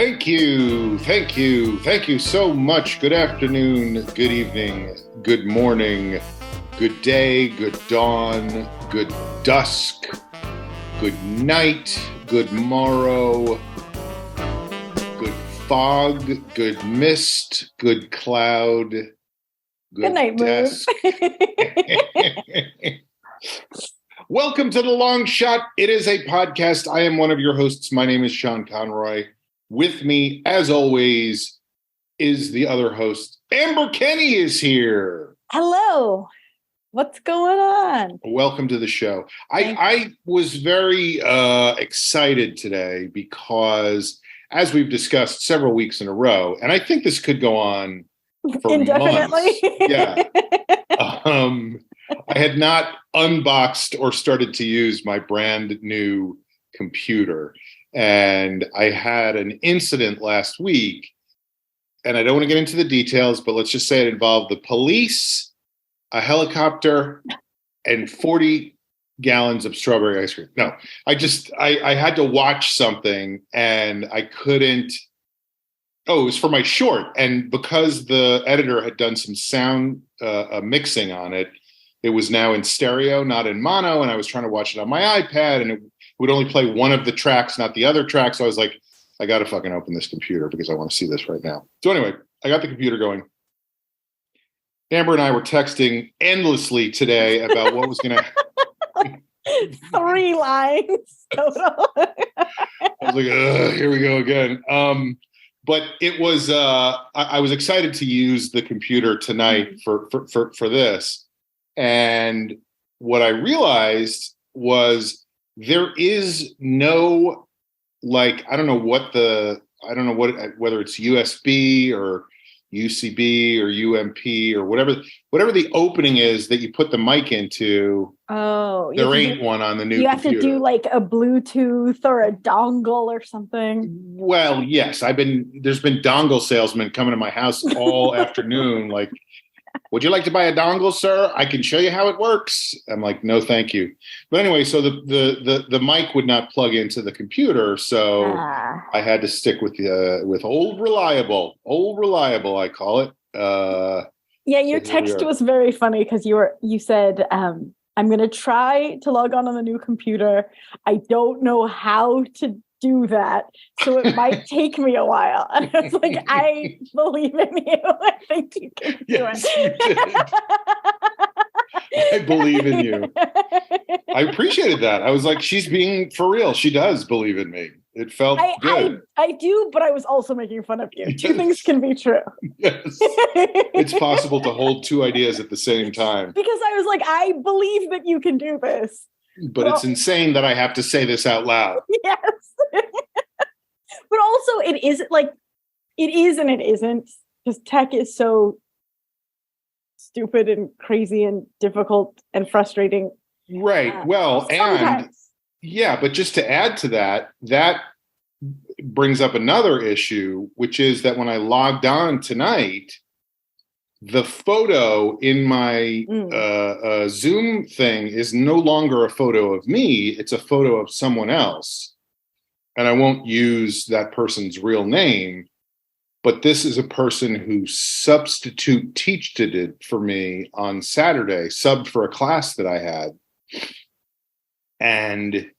Thank you. Thank you. Thank you so much. Good afternoon, good evening, good morning, good day, good dawn, good dusk, good night, good morrow, good fog, good mist, good cloud, good night, desk. Welcome to The Long Shot. It is a podcast. I am one of your hosts. My name is Sean Conroy. With me, as always, is the other host. Amber Kenny is here. Hello. What's going on? Welcome to the show. I was very excited today because, as we've discussed several weeks in a row, and I think this could go on for indefinitely. months. Yeah. I had not unboxed or started to use my brand new computer. And I had an incident last week, and I don't want to get into the details, but let's just say it involved the police, a helicopter, and 40 gallons of strawberry ice cream. No, I had to watch something and I couldn't. Oh, it was for my short. And because the editor had done some sound mixing on it, it was now in stereo, not in mono. And I was trying to watch it on my iPad, and it would only play one of the tracks, not the other track. So I was like, I got to fucking open this computer because I want to see this right now. So anyway, I got the computer going. Amber and I were texting endlessly today about what was going to happen. 3 lines total. I was like, here we go again. But it was, I was excited to use the computer tonight for this. And what I realized was there is no, like, whether it's USB or UCB or UMP or whatever the opening is that you put the mic into. Oh, there ain't one on the new computer. You have to do like a Bluetooth or a dongle or something. Well, yes, there's been dongle salesmen coming to my house all afternoon. Like, would you like to buy a dongle, sir? I can show you how it works. I'm like, no, thank you. But anyway, so the mic would not plug into the computer, so I had to stick with old reliable, I call it. Yeah, your text was very funny because you said, I'm going to try to log on the new computer. I don't know how to do that, so it might take me a while. And I was like, I believe in you. I think you can do it. I believe in you. I appreciated that. I was like, she's being for real. She does believe in me. It felt good. I do, but I was also making fun of you. Yes. Two things can be true. Yes. It's possible to hold two ideas at the same time. Because I was like, I believe that you can do this. But it's insane that I have to say this out loud. Yes. But also it is and it isn't, because tech is so stupid and crazy and difficult and frustrating. Right. And yeah, but just to add to that brings up another issue, which is that when I logged on tonight, the photo in my Zoom thing is no longer a photo of me. It's a photo of someone else. And I won't use that person's real name, but this is a person who substitute taught it for me on Saturday, subbed for a class that I had. And,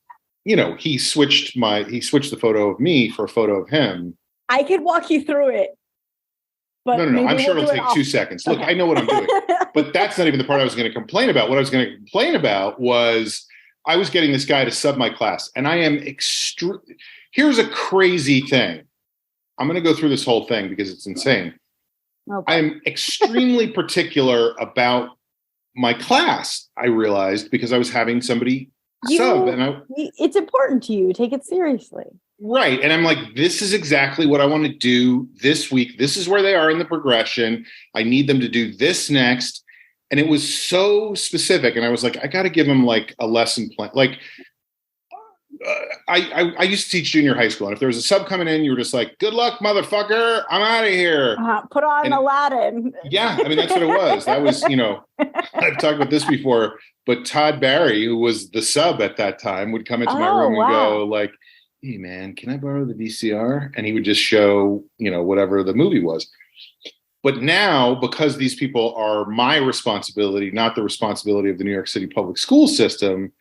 he switched the photo of me for a photo of him. I could walk you through it. But no. I'm sure it'll take 2 seconds. Look, I know what I'm doing. But that's not even the part I was going to complain about. What I was going to complain about was I was getting this guy to sub my class. And I am here's a crazy thing. I'm going to go through this whole thing because it's insane. Okay. I'm extremely particular about my class, I realized, because I was having somebody sub. And it's important to you. Take it seriously. Right. And I'm like, this is exactly what I want to do this week. This is where they are in the progression. I need them to do this next. And it was so specific. And I was like, I got to give them like a lesson plan. Like, I used to teach junior high school. And if there was a sub coming in, you were just like, good luck, motherfucker. I'm out of here. Put on Aladdin. Yeah. I mean, that's what it was. That was, I've talked about this before, but Todd Barry, who was the sub at that time, would come into my room and go like, hey man, can I borrow the VCR? And he would just show, whatever the movie was. But now, because these people are my responsibility, not the responsibility of the New York City public school system,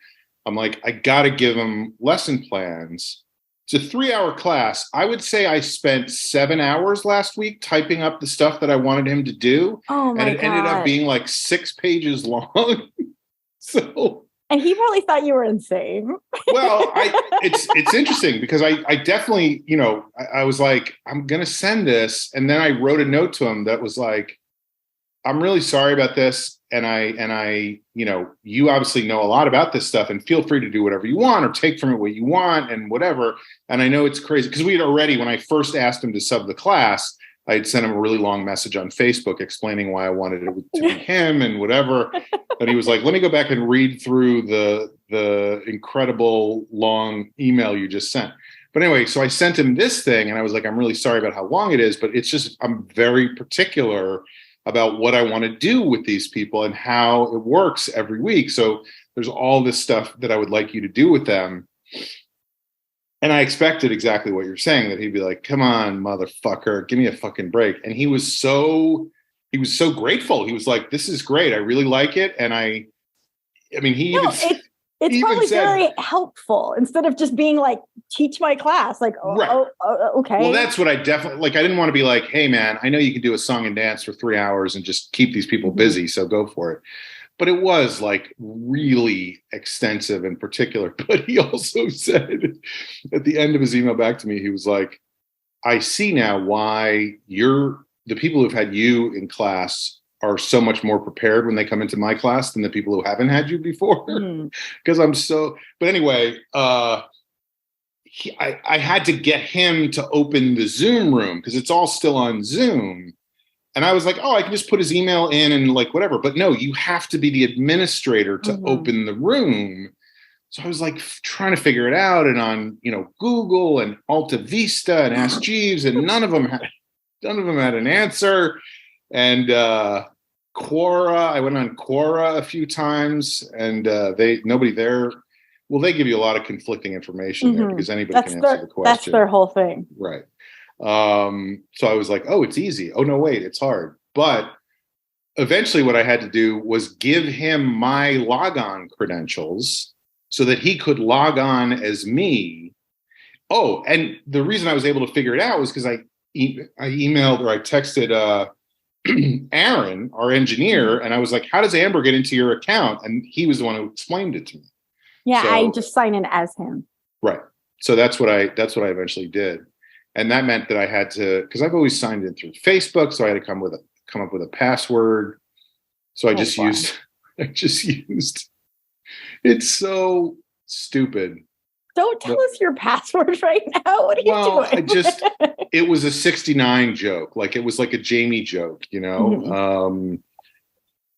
I'm like, I got to give them lesson plans. It's a 3-hour class. I would say I spent 7 hours last week typing up the stuff that I wanted him to do. Oh my God. And it ended up being like 6 pages long. So... And he probably thought you were insane. Well, it's interesting because I definitely, I was like, I'm going to send this. And then I wrote a note to him that was like, I'm really sorry about this. And I, you obviously know a lot about this stuff and feel free to do whatever you want or take from it what you want and whatever. And I know it's crazy because we had already, when I first asked him to sub the class, I had sent him a really long message on Facebook explaining why I wanted it to be him and whatever. And he was like, let me go back and read through the incredible long email you just sent. But anyway, so I sent him this thing and I was like, I'm really sorry about how long it is, but it's just, I'm very particular about what I want to do with these people and how it works every week. So there's all this stuff that I would like you to do with them. And I expected exactly what you're saying, that he'd be like, come on, motherfucker, give me a fucking break. And he was so grateful. He was like, this is great. I really like it. And it's probably very helpful instead of just being like, teach my class. Like, okay. Well, that's what I definitely, like, I didn't want to be like, hey man, I know you can do a song and dance for 3 hours and just keep these people busy. So go for it. But it was like really extensive and particular. But he also said at the end of his email back to me, he was like, I see now why the people who've had you in class are so much more prepared when they come into my class than the people who haven't had you before. Because but anyway, I had to get him to open the Zoom room because it's all still on Zoom. And I was like, I can just put his email in and like whatever. But no, you have to be the administrator to open the room. So I was like trying to figure it out and on, Google and Alta Vista and Ask Jeeves, and none of them had an answer. And Quora, I went on Quora a few times and nobody there. Well, they give you a lot of conflicting information there because anybody can answer the question. That's their whole thing. Right. So I was like, it's easy. Oh no, wait, it's hard. But eventually what I had to do was give him my logon credentials so that he could log on as me. Oh, and the reason I was able to figure it out was because I emailed or I texted Aaron, our engineer, and I was like, how does Amber get into your account? And he was the one who explained it to me. Yeah, so, I just sign in as him. Right. So that's what I eventually did. And that meant that I had to, because I've always signed in through Facebook, so I had to come up with a password. So I just used. It's so stupid. Don't tell us your password right now. What are you doing? It was a 69 joke. Like it was like a Jamie joke, Mm-hmm.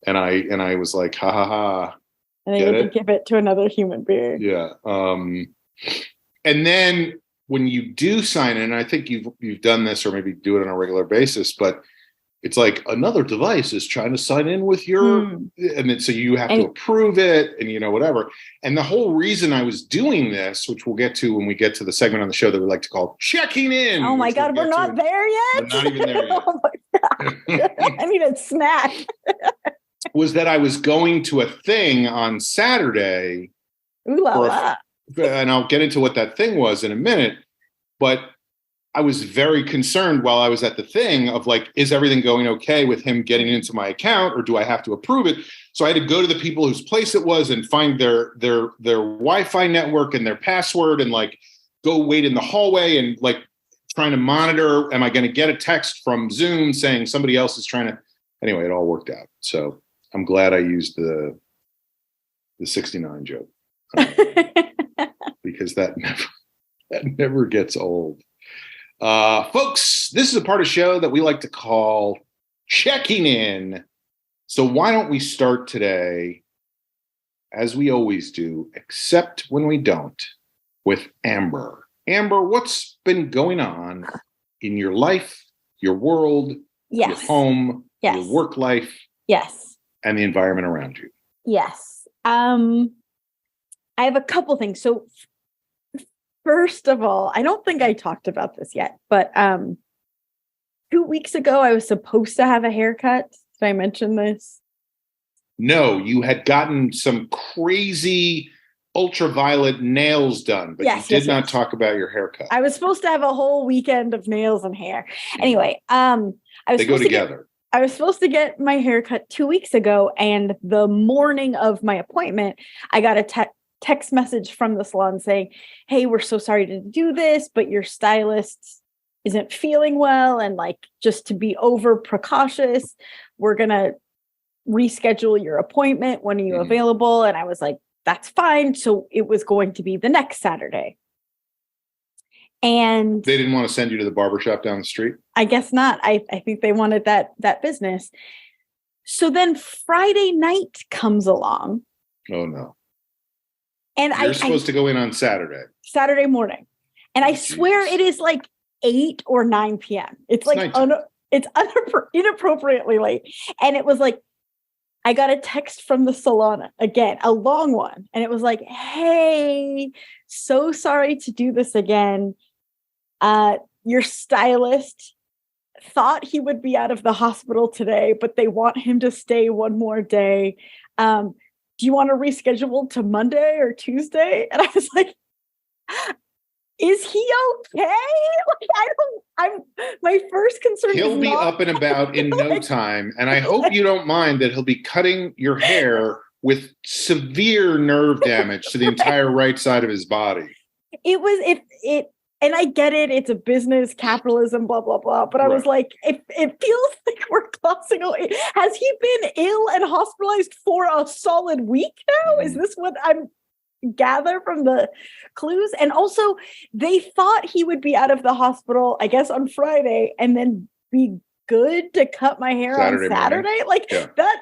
And I was like, ha ha ha. And then you had to give it to another human being. Yeah. And then when you do sign in, I think you've done this or maybe do it on a regular basis, but it's like another device is trying to sign in with your, and then so you have to approve it and whatever. And the whole reason I was doing this, which we'll get to when we get to the segment on the show that we like to call checking in. Oh my God, we're not there yet. We're not even there yet. Oh my God. I need a snack. Was that I was going to a thing on Saturday. Ooh la la. And I'll get into what that thing was in a minute, but I was very concerned while I was at the thing of like, is everything going okay with him getting into my account or do I have to approve it? So I had to go to the people whose place it was and find their Wi-Fi network and their password and like go wait in the hallway and like trying to monitor. Am I going to get a text from Zoom saying somebody else is trying to, anyway, it all worked out. So I'm glad I used the 69 joke because that never gets old. Folks, this is a part of the show that we like to call checking in. So why don't we start today, as we always do, except when we don't, with Amber. Amber, what's been going on in your life, your world, your home, your work life, and the environment around you? Yes. I have a couple things. So First of all, I don't think I talked about this yet, but 2 weeks ago, I was supposed to have a haircut. Did I mention this? No, you had gotten some crazy ultraviolet nails done, but you did not talk about your haircut. I was supposed to have a whole weekend of nails and hair. Anyway, they go together. I was supposed to get my haircut 2 weeks ago, and the morning of my appointment, I got a text message from the salon saying, "Hey, we're so sorry to do this, but your stylist isn't feeling well, and like just to be over precautious, we're gonna reschedule your appointment. When are you available?" And I was like, "That's fine." So it was going to be the next Saturday. And they didn't want to send you to the barbershop down the street? I guess not. I think they wanted that business. So then Friday night comes along. Oh no. And you're supposed to go in on Saturday morning. And I swear it is like 8 or 9 p.m. It's like inappropriately late. And it was like, I got a text from the salon again, a long one. And it was like, "Hey, so sorry to do this again. Your stylist thought he would be out of the hospital today, but they want him to stay one more day. Do you want to reschedule to Monday or Tuesday?" And I was like, "Is he okay?" Like, my first concern he'll be up and about in no time. And I hope you don't mind that he'll be cutting your hair with severe nerve damage to the entire right side of his body. It was, and I get it. It's a business, capitalism, blah, blah, blah. But I was like, it feels like we're glossing over. Has he been ill and hospitalized for a solid week now? Is this what I'm gather from the clues? And also, they thought he would be out of the hospital, I guess, on Friday, and then be good to cut my hair on Saturday. Morning. Like that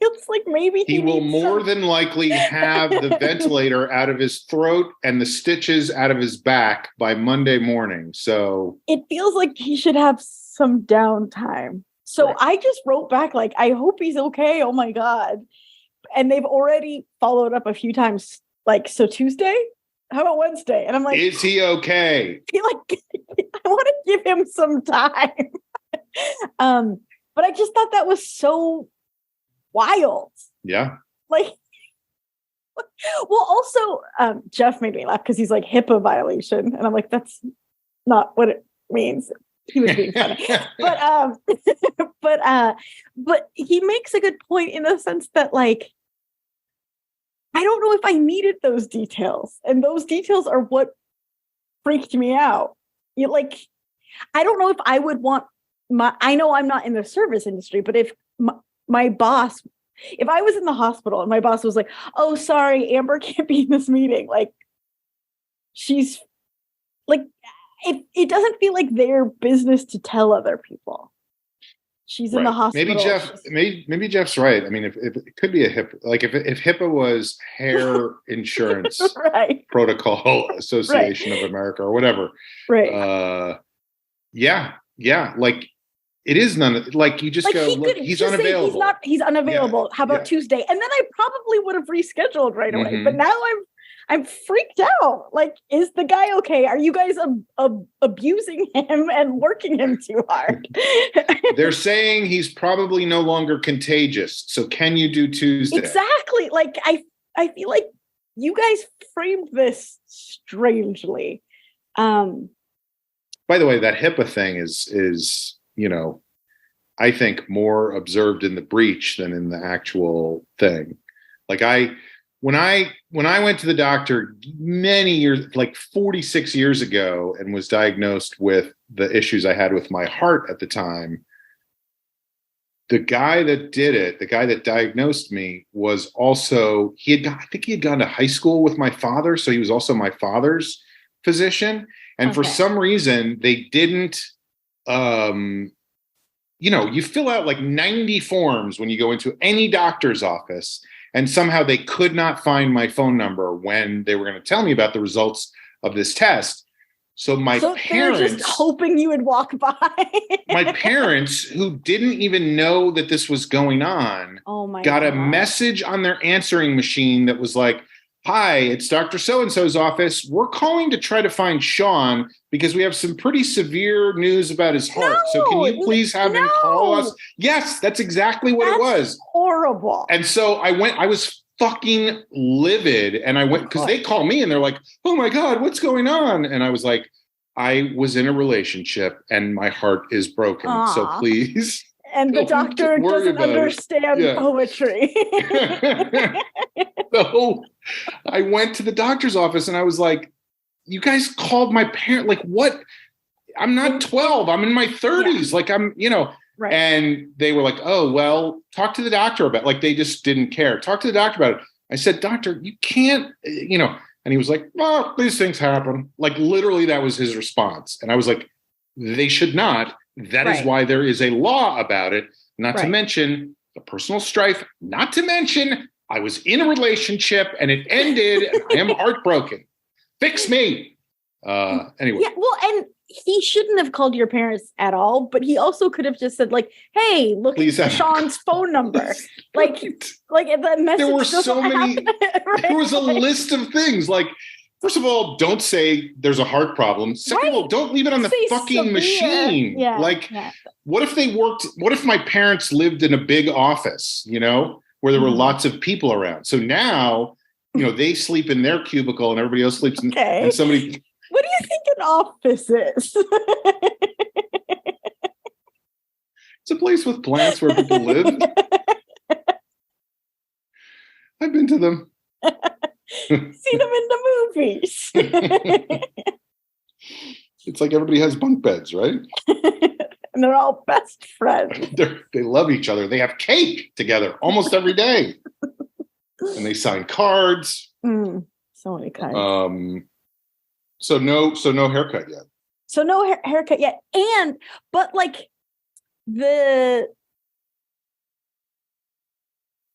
feels like maybe he will more than likely have the ventilator out of his throat and the stitches out of his back by Monday morning. So it feels like he should have some downtime. So I just wrote back like, "I hope he's okay. Oh my God." And they've already followed up a few times. Like, "So Tuesday? How about Wednesday?" And I'm like, "Is he okay?" I want to give him some time. But I just thought that was so wild. Yeah. Like, well, also, Jeff made me laugh because he's like, HIPAA violation. And I'm like, that's not what it means. He was being funny. But he makes a good point in the sense that, like, I don't know if I needed those details. And those details are what freaked me out. I don't know if I would want I know I'm not in the service industry, but if my boss, if I was in the hospital and my boss was like, "Oh, sorry, Amber can't be in this meeting." Like, she's like, it doesn't feel like their business to tell other people. She's in the hospital. Maybe Jeff's right. I mean, if it could be a HIPAA, like if HIPAA was Hair Insurance Protocol Association of America or whatever. Right. Yeah. Like, it is none. Like, you just go, look, he's unavailable. He's unavailable. How about Tuesday? And then I probably would have rescheduled right away. But now I'm freaked out. Like, is the guy okay? Are you guys abusing him and working him too hard? They're saying he's probably no longer contagious. So can you do Tuesday? Exactly. Like, I feel like you guys framed this strangely. By the way, that HIPAA thing is, I think more observed in the breach than in the actual thing. Like, when I went to the doctor many years, like 46 years ago, and was diagnosed with the issues I had with my heart at the time, the guy that did it, the guy that diagnosed me, was also, I think he had gone to high school with my father. So he was also my father's physician. And for some reason, they didn't, you fill out like 90 forms when you go into any doctor's office, and somehow they could not find my phone number when they were going to tell me about the results of this test. So parents, they're just hoping you would walk by. My parents, who didn't even know that this was going on, got a message on their answering machine that was like, Hi, it's Dr. So-and-so's office. We're calling to try to find Sean because we have some pretty severe news about his heart. So can you please have him call us? Yes, that's exactly what it was. Horrible. And so I was fucking livid. And I went, because they call me and they're like, oh my God, what's going on? And I was like, I was in a relationship and my heart is broken. Aww. So please. And the doctor doesn't understand poetry. So I went to the doctor's office and I was like, you guys called my parent. Like, what? I'm not 12. I'm in my 30s. Yeah. Like, I'm, right. And they were like, oh, well, talk to the doctor about it. Like, they just didn't care. Talk to the doctor about it. I said, doctor, you can't, and he was like, well, these things happen. Like, literally, that was his response. And I was like, they should not. That is why there is a law about it. Not to mention the personal strife. Not to mention I was in a relationship and it ended and I am heartbroken. Fix me. Anyway. Yeah, well, and he shouldn't have called your parents at all, but he also could have just said, like, hey, look at Sean's phone number. Like the message. There were so many. There was a list of things. Like, first of all, don't say there's a heart problem. Second of all, don't leave it on the fucking machine. Yeah, what if they worked? What if my parents lived in a big office, where there were lots of people around? So now, they sleep in their cubicle and everybody else sleeps in and somebody. What do you think an office is? It's a place with plants where people live. I've been to them. See them in the movies. It's like everybody has bunk beds, right? And they're all best friends. They love each other. They have cake together almost every day. And they sign cards. So many cards. So no haircut yet. So no haircut yet. But like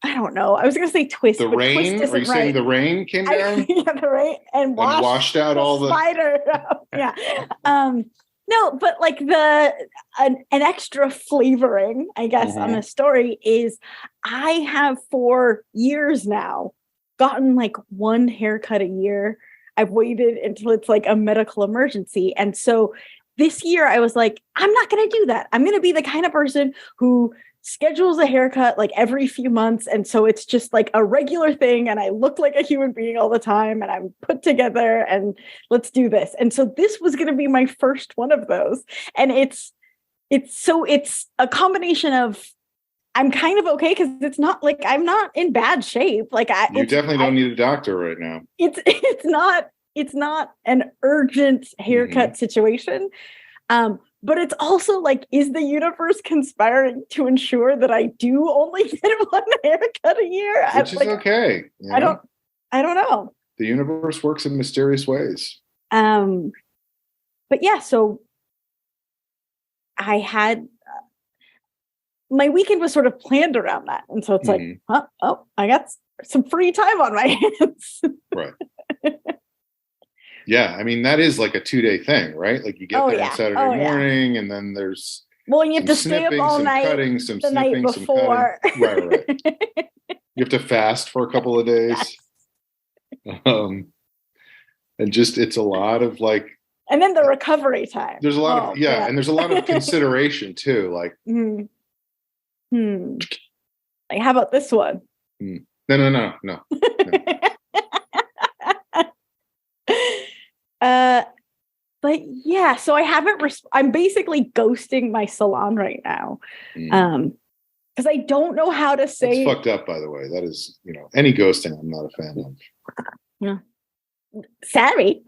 I don't know. I was going to say twist. The rain? Are you saying the rain came down? Yeah, the rain and washed out all the spider. Yeah. No, but like an extra flavoring, I guess, on the story is I have for years now gotten like one haircut a year. I've waited until it's like a medical emergency. And so this year I was like, I'm not going to do that. I'm going to be the kind of person who schedules a haircut like every few months. And so it's just like a regular thing. And I look like a human being all the time and I'm put together and let's do this. And so this was going to be my first one of those. And it's a combination of, I'm kind of okay because it's not like I'm not in bad shape. Like you definitely don't need a doctor right now. It's not an urgent haircut situation. But it's also like, is the universe conspiring to ensure that I do only get one haircut a year? Which is okay. I don't know. The universe works in mysterious ways. But yeah, so I had my weekend was sort of planned around that. And so it's like, I got some free time on my hands. Right. Yeah, I mean, that is like a 2-day thing, right? Like you get there on Saturday morning and then there's you have to stay up all night, cutting, some the snipping, night before. Some cutting. Right. You have to fast for a couple of days. Yes. And just, it's a lot of like. And then the recovery time. There's a lot of, and there's a lot of consideration too. Like. Like, how about this one? No. But yeah, so I haven't. I'm basically ghosting my salon right now, because I don't know how to say. It's fucked up, by the way. That is, any ghosting I'm not a fan of. Yeah, sorry.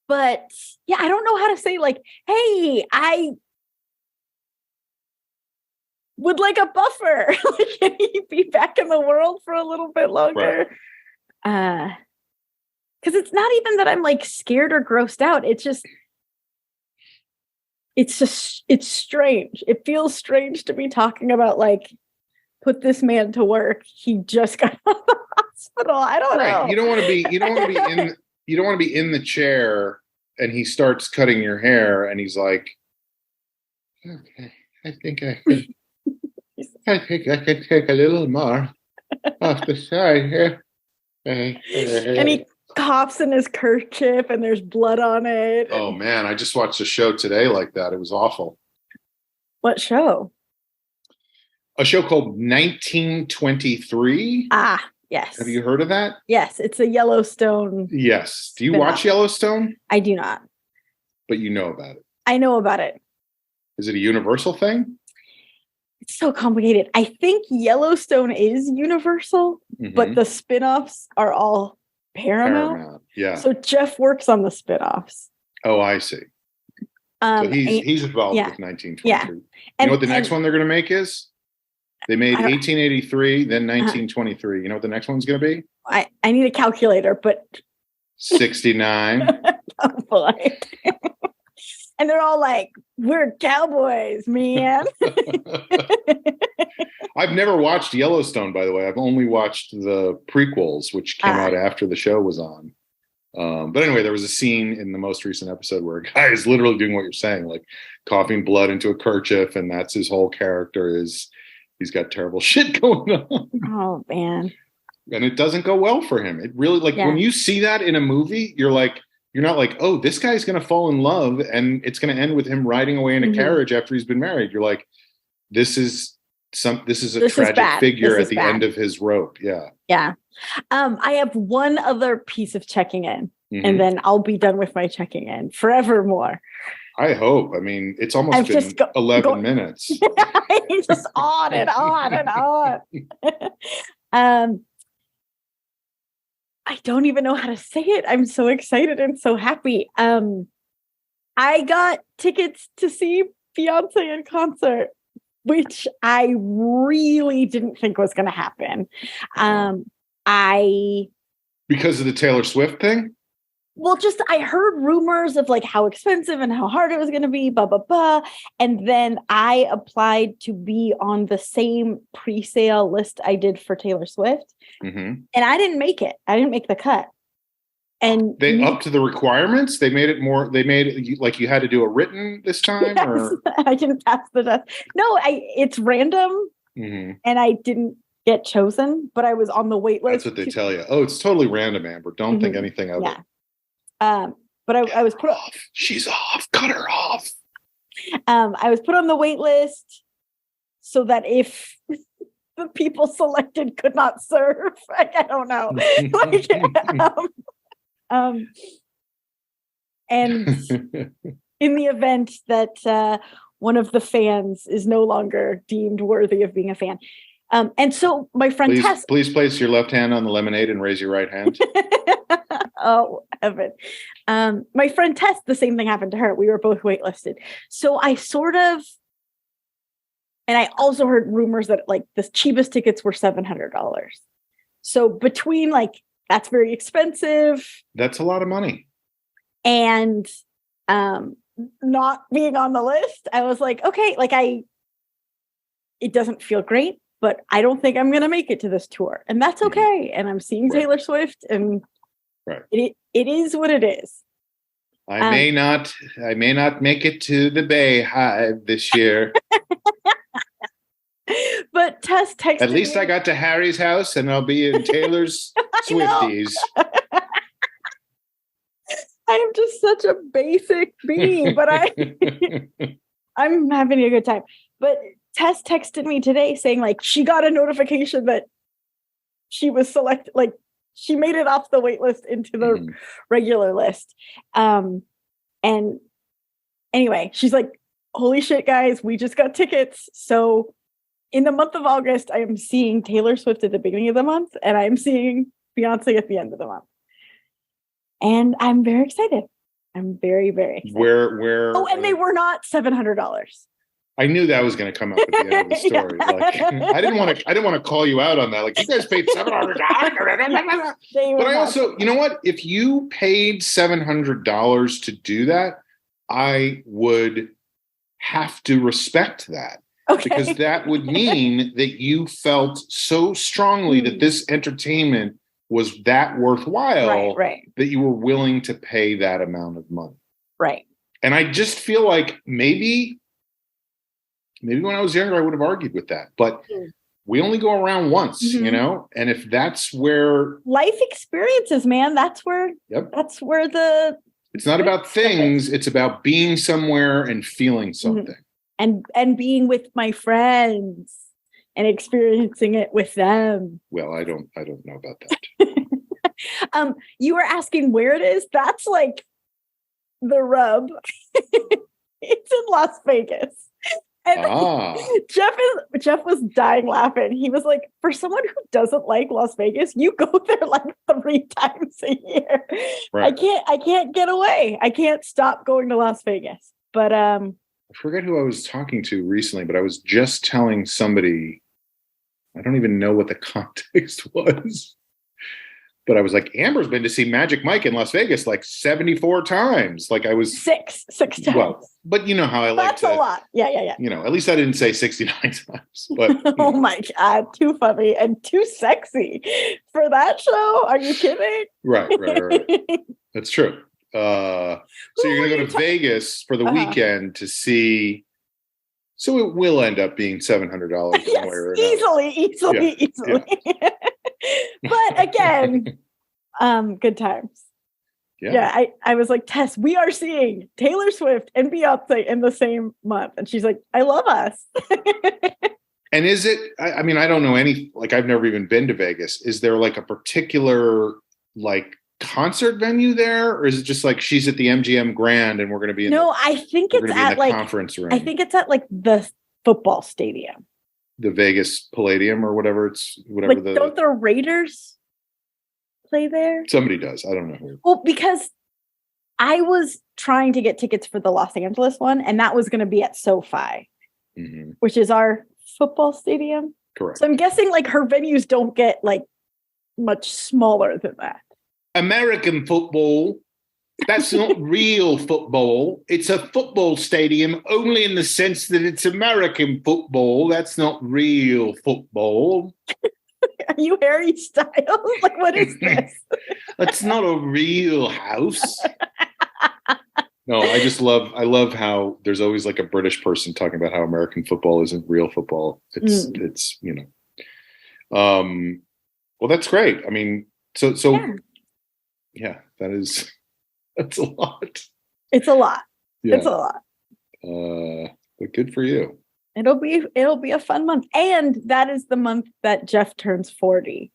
But yeah, I don't know how to say like, hey, I would like a buffer. Like, can you be back in the world for a little bit longer? Right. Because it's not even that I'm like scared or grossed out. It's strange. It feels strange to be talking about like, put this man to work. He just got out of the hospital. I don't know. You don't want to be in the chair and he starts cutting your hair and he's like, okay, I think I could. I think I can take a little more off the side here. And he coughs in his kerchief and there's blood on it. Oh man, I just watched a show today like that. It was awful. What show? A show called 1923. Ah, yes. Have you heard of that? Yes, it's a Yellowstone. Yes. Do you watch Yellowstone? I do not. But you know about it. I know about it. Is it a Universal thing? It's so complicated. I think Yellowstone is Universal, but the spinoffs are all Paramount. Yeah. So Jeff works on the spinoffs. Oh, I see. So he's involved with 1923. Yeah. You know what the next one they're going to make is? They made 1883, then 1923. You know what the next one's going to be? I need a calculator, but 69. Oh boy. And they're all like, we're cowboys, man. I've never watched Yellowstone, by the way. I've only watched the prequels, which came out after the show was on. But anyway, there was a scene in the most recent episode where a guy is literally doing what you're saying, like coughing blood into a kerchief, and that's his whole character is he's got terrible shit going on. Oh, man. And it doesn't go well for him. It really, when you see that in a movie, you're not like, oh, this guy's going to fall in love and it's going to end with him riding away in a carriage after he's been married. You're like, this is a tragic figure at the end of his rope. Yeah. Yeah. I have one other piece of checking in, and then I'll be done with my checking in forevermore. I hope. I mean, it's almost been 11 minutes. Just on and on and on. I don't even know how to say it. I'm so excited and so happy. I got tickets to see Beyonce in concert, which I really didn't think was going to happen. Because of the Taylor Swift thing? Well, just I heard rumors of like how expensive and how hard it was going to be, blah, blah, blah. And then I applied to be on the same pre-sale list I did for Taylor Swift. And I didn't make it. I didn't make the cut. And they upped the requirements. They made it like you had to do a written this time. Yes, or I didn't pass the test. No, it's random. And I didn't get chosen, but I was on the wait list. That's what they tell you. Oh, it's totally random, Amber. Don't think anything of it. But I was put off. She's off. Cut her off. I was put on the wait list so that if the people selected could not serve, I don't know. And in the event that one of the fans is no longer deemed worthy of being a fan. And so my friend Tess... Please place your left hand on the lemonade and raise your right hand. Oh, Evan. My friend Tess, the same thing happened to her. We were both waitlisted. So I and I also heard rumors that like the cheapest tickets were $700. So between like, that's very expensive. That's a lot of money. And not being on the list, I was like, okay, like it doesn't feel great, but I don't think I'm going to make it to this tour. And that's okay. And I'm seeing Taylor Swift, and it is what it is. I may not make it to the Bay Hive this year. But Tess texted At least I got to Harry's house, and I'll be in Taylor's Swifties. I am just such a basic bee, but I'm having a good time. But Tess texted me today saying like she got a notification that she was selected, like she made it off the wait list into the regular list. And anyway, she's like, holy shit, guys, we just got tickets. So in the month of August, I am seeing Taylor Swift at the beginning of the month, and I'm seeing Beyonce at the end of the month. And I'm very excited. I'm very, very excited. Where? Oh, and they were not $700. I knew that was going to come up at the end of the story. Like, I didn't want to call you out on that. Like, you guys paid $700. But I also, you know what? If you paid $700 to do that, I would have to respect that. Okay. Because that would mean that you felt so strongly that this entertainment was that worthwhile that you were willing to pay that amount of money. Right. And I just feel like maybe maybe when I was younger, I would have argued with that. But we only go around once, you know? And if that's where life experiences, man, that's where the it's not about things, it's about being somewhere and feeling something. And being with my friends and experiencing it with them. Well, I don't know about that. You were asking where it is. That's like the rub. It's in Las Vegas. And Jeff was dying laughing. He was like, for someone who doesn't like Las Vegas, you go there like 3 times a year. Right. I can't get away. I can't stop going to Las Vegas. But I forget who I was talking to recently, but I was just telling somebody, I don't even know what the context was. But I was like, Amber's been to see Magic Mike in Las Vegas like 74 times. Like I was six times. Well, but you know how I like That's a lot. Yeah. You know, at least I didn't say 69 times. But oh my God, too funny and too sexy for that show. Are you kidding? Right. That's true. So you're going to go to Vegas for the weekend to see. So it will end up being $700. Yes, easily. Yeah. But again, good times. Yeah. I was like, Tess, we are seeing Taylor Swift and Beyonce in the same month. And she's like, I love us. And is it, I mean, I don't know I've never even been to Vegas. Is there like a particular like concert venue there? Or is it just like she's at the MGM Grand and we're going to be I think it's at like conference room? I think it's at like the football stadium. The Vegas Palladium or whatever don't the Raiders play there? Somebody does. I don't know who. Well, because I was trying to get tickets for the Los Angeles one, and that was going to be at SoFi, which is our football stadium. Correct. So I'm guessing like her venues don't get like much smaller than that. American football. That's not real football. It's a football stadium only in the sense that it's American football. That's not real football. Are you Harry Styles? Like, what is this? That's not a real house. No, I love how there's always like a British person talking about how American football isn't real football. It's you know. Well, that's great. I mean, so yeah, that's a lot. It's a lot. Yeah. It's a lot. But good for you. It'll be a fun month. And that is the month that Jeff turns 40.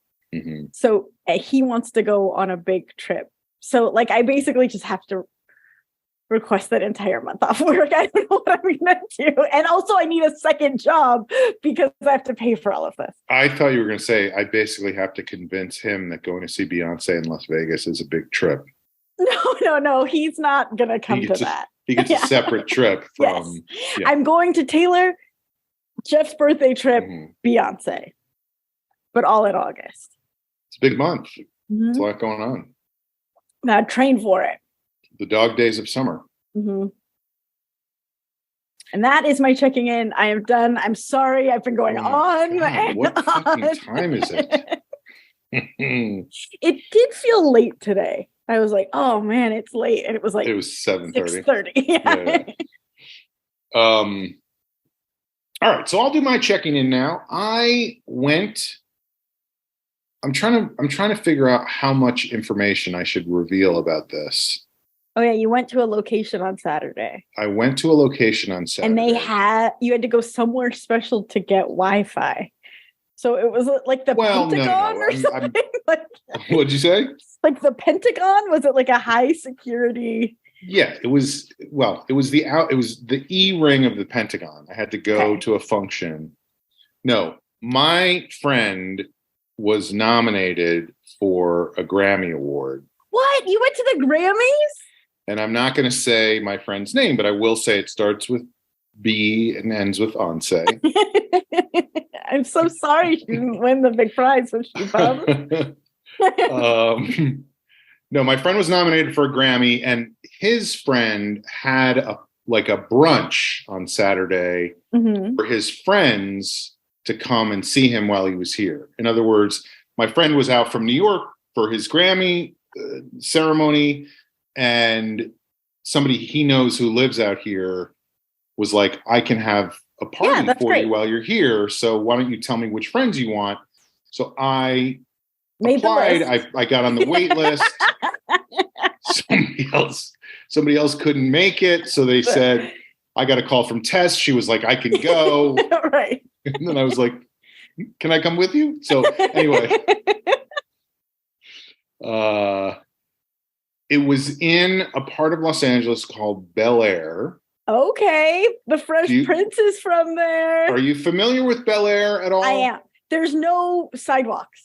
So he wants to go on a big trip. So like I basically just have to request that entire month off work. I don't know what I'm going to do. And also I need a second job because I have to pay for all of this. I thought you were going to say I basically have to convince him that going to see Beyonce in Las Vegas is a big trip. No. He's not going to come to that. He gets a separate trip from. Yes. Yeah. I'm going to Taylor, Jeff's birthday trip, Beyonce, but all in August. It's a big month. There's a lot going on. Now train for it. The dog days of summer. And that is my checking in. I am done. I'm sorry. I've been going on. God, what fucking time is it? It did feel late today. I was like, oh man, it's late. And it was 7:30. 6:30. Yeah. All right. So I'll do my checking in now. I'm trying to figure out how much information I should reveal about this. Oh yeah, you went to a location on Saturday. I went to a location on Saturday. And you had to go somewhere special to get Wi-Fi. So it was like the Pentagon or something? What'd you say? Like the Pentagon? Was it like a high security? Yeah, it was the E-ring of the Pentagon. I had to go to a function. No, my friend was nominated for a Grammy Award. What? You went to the Grammys? And I'm not going to say my friend's name, but I will say it starts with B and ends with Once. I'm so sorry she didn't win the big prize, was she bummed? No, my friend was nominated for a Grammy, and his friend had a brunch on Saturday for his friends to come and see him while he was here. In other words, my friend was out from New York for his Grammy ceremony, and somebody he knows who lives out here was like, I can have a party for great. you while you're here. So why don't you tell me which friends you want? So I made applied. the list. I got on the wait list. Somebody else couldn't make it. So they said, I got a call from Tess. She was like, I can go. Right. And then I was like, can I come with you? So anyway, it was in a part of Los Angeles called Bel-Air. Okay. The Fresh Prince is from there. Are you familiar with Bel-Air at all? I am. There's no sidewalks.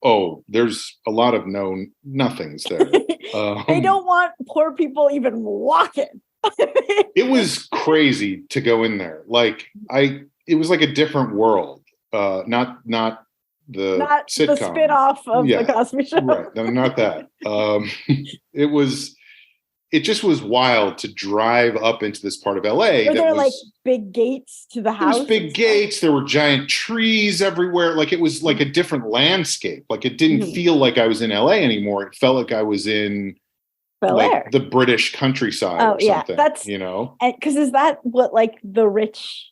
Oh, there's a lot of nothings there. They don't want poor people even walking. It was crazy to go in there. Like it was like a different world. Not the sitcom. The spin-off of the Cosby Show. Right. No, not that. It just was wild to drive up into this part of LA. Were there like big gates to the house? There was big gates. There were giant trees everywhere. Like it was like a different landscape. Like it didn't feel like I was in LA anymore. It felt like I was in like the British countryside or something. That's, because is that what like the rich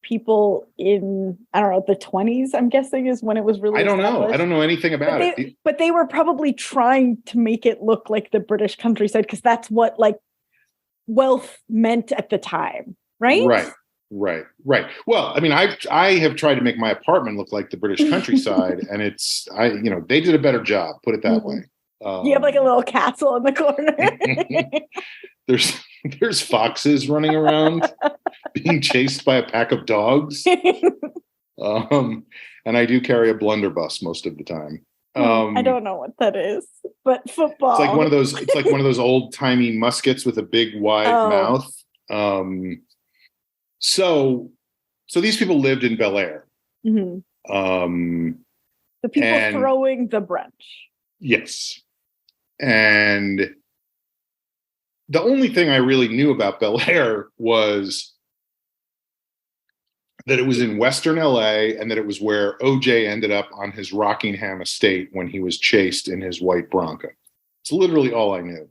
people in, I don't know, the 20s, I'm guessing, is when it was really established? I don't know anything about it. But they were probably trying to make it look like the British countryside because that's what like wealth meant at the time, right? Right. Well, I mean, I have tried to make my apartment look like the British countryside, and they did a better job, put it that way. You have like a little castle in the corner. There's foxes running around being chased by a pack of dogs. And I do carry a blunderbuss most of the time. I don't know what that is, but football. It's like one of those old timey muskets with a big wide mouth. So these people lived in Bel-Air. The people throwing the brunch. Yes. And the only thing I really knew about Bel-Air was that it was in Western LA and that it was where OJ ended up on his Rockingham estate when he was chased in his white Bronco. It's literally all I knew.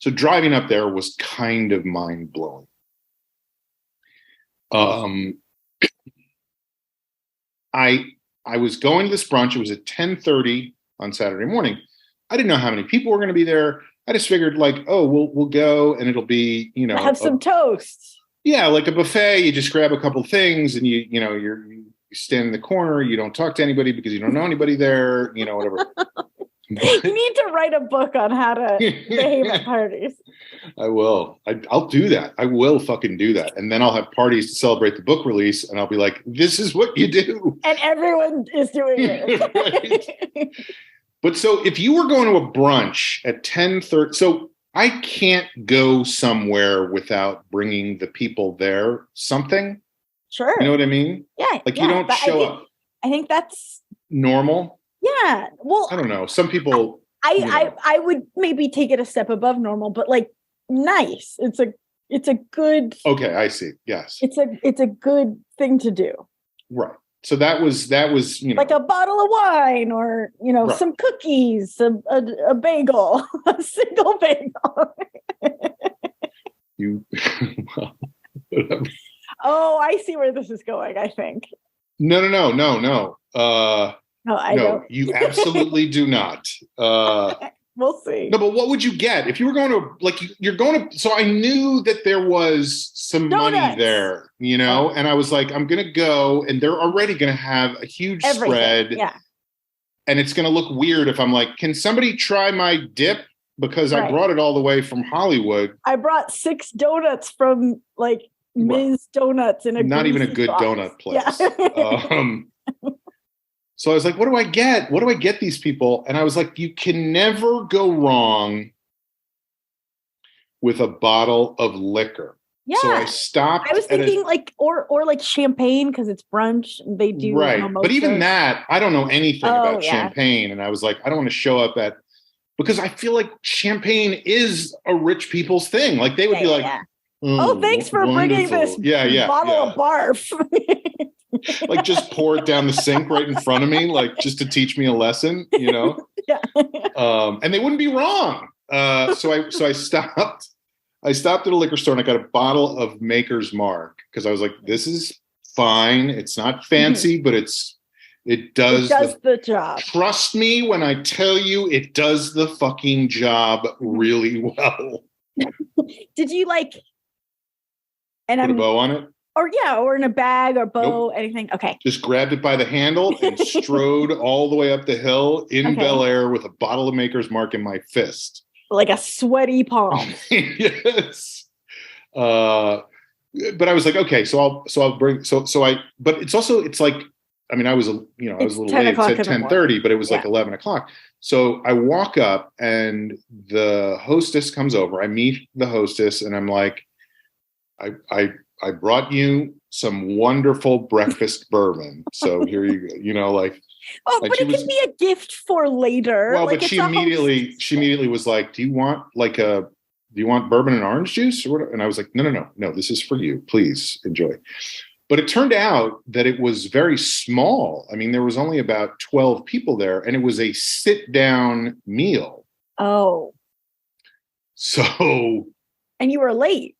So driving up there was kind of mind blowing. I was going to this brunch. It was at 10:30 on Saturday morning. I didn't know how many people were going to be there. I just figured like, oh, we'll go and it'll be, have some toast. Yeah, like a buffet. You just grab a couple things and you stand in the corner. You don't talk to anybody because you don't know anybody there. Whatever. You need to write a book on how to behave at parties. I will. I'll do that. I will fucking do that. And then I'll have parties to celebrate the book release. And I'll be like, this is what you do. And everyone is doing it. Right. But so if you were going to a brunch at 10:30, so I can't go somewhere without bringing the people there something. Sure. You know what I mean? Yeah. Like you don't show up. I think that's normal. Yeah. Well, I don't know. Some people. I would maybe take it a step above normal, but like nice. It's a good. Okay, I see. Yes. It's a good thing to do. Right. So that was like a bottle of wine or right. Some cookies, a bagel, a single bagel. Well, whatever. Oh, I see where this is going. I think. No. No, I don't. You absolutely do not. We'll see. No, but what would you get if you were going to you're going to? So I knew that there was some money there, and I was like, I'm going to go, and they're already going to have a huge spread, and it's going to look weird if I'm like, can somebody try my dip because I brought it all the way from Hollywood. I brought 6 donuts from like Ms. Donuts in a not even a good box. Donut place. Yeah. So I was like, what do I get? What do I get these people? And I was like, you can never go wrong with a bottle of liquor. Yeah. So I stopped. I was thinking or like champagne because it's brunch. They do. Right. But even that, I don't know anything about champagne. And I was like, I don't want to show up because I feel like champagne is a rich people's thing. Like they would be like, thanks for bringing this bottle of barf. Like just pour it down the sink right in front of me, like just to teach me a lesson, Yeah. And they wouldn't be wrong. So I stopped. I stopped at a liquor store and I got a bottle of Maker's Mark because I was like, this is fine. It's not fancy, but it does the job. Trust me when I tell you it does the fucking job really well. Did you like put a bow on it? Or in a bag or bow, anything? Okay. Just grabbed it by the handle and strode all the way up the hill in Bel-Air with a bottle of Maker's Mark in my fist. Like a sweaty palm. Yes. But I was like, okay, so I'll bring, but it's like, I mean, I was a little late. It said 10:30, but it was like 11 o'clock. So I walk up and the hostess comes over. I meet the hostess and I'm like, I brought you some wonderful breakfast bourbon. So here you go, but it can be a gift for later. Well, but she immediately was like, do you want bourbon and orange juice? And I was like, no, this is for you. Please enjoy. But it turned out that it was very small. I mean, there was only about 12 people there, and it was a sit-down meal. Oh. So. And you were late.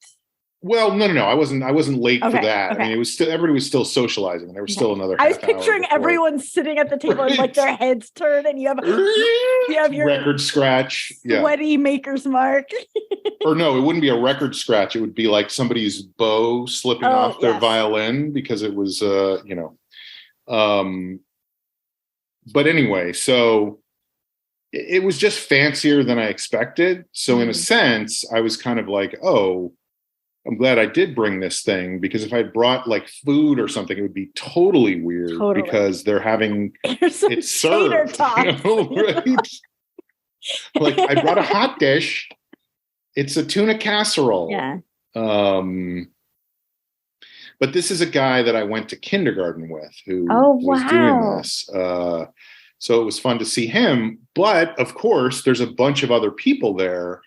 Well, no. I wasn't late for that. Okay. I mean, it was still, everybody was still socializing, and there was still another. I was picturing everyone sitting at the table and like their heads turn, and you have your record scratch, sweaty Maker's Mark. Or no, it wouldn't be a record scratch. It would be like somebody's bow slipping off their violin because it was, But anyway, so it was just fancier than I expected. So in a sense, I was kind of like, oh. I'm glad I did bring this thing because if I'd brought like food or something, it would be totally weird because they're having it served. Right? Like I brought a hot dish. It's a tuna casserole. Yeah. But this is a guy that I went to kindergarten with who was doing this. So it was fun to see him. But of course, there's a bunch of other people there.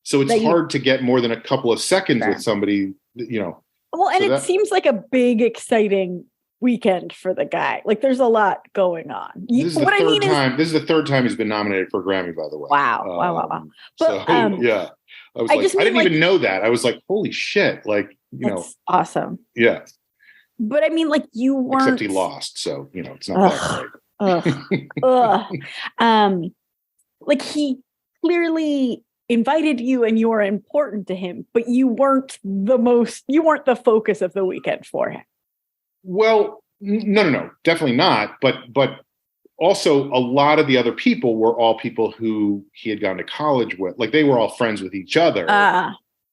So it's hard to get more than a couple of seconds with somebody, Well, and it seems like a big, exciting weekend for the guy. Like there's a lot going on. This is the third time he's been nominated for a Grammy, by the way. Wow. But, I was I didn't even know that. I was like, holy shit. Like, that's awesome. Yeah. But I mean, like you weren't. Except he lost. So, it's not that great. Like he clearly invited you and you were important to him, but you weren't the focus of the weekend for him. Well, no, definitely not. But also a lot of the other people were all people who he had gone to college with. Like they were all friends with each other.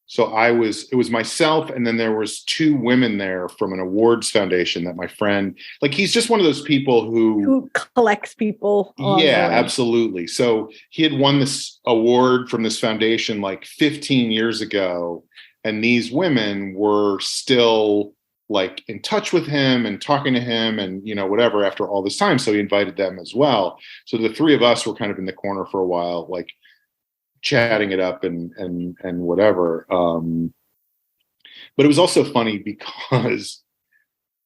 So it was myself. And then there was two women there from an awards foundation that my friend, like, he's just one of those people who collects people. Yeah, absolutely. So he had won this award from this foundation like 15 years ago. And these women were still like in touch with him and talking to him and, whatever after all this time. So he invited them as well. So the three of us were kind of in the corner for a while, like, chatting it up and whatever. But it was also funny because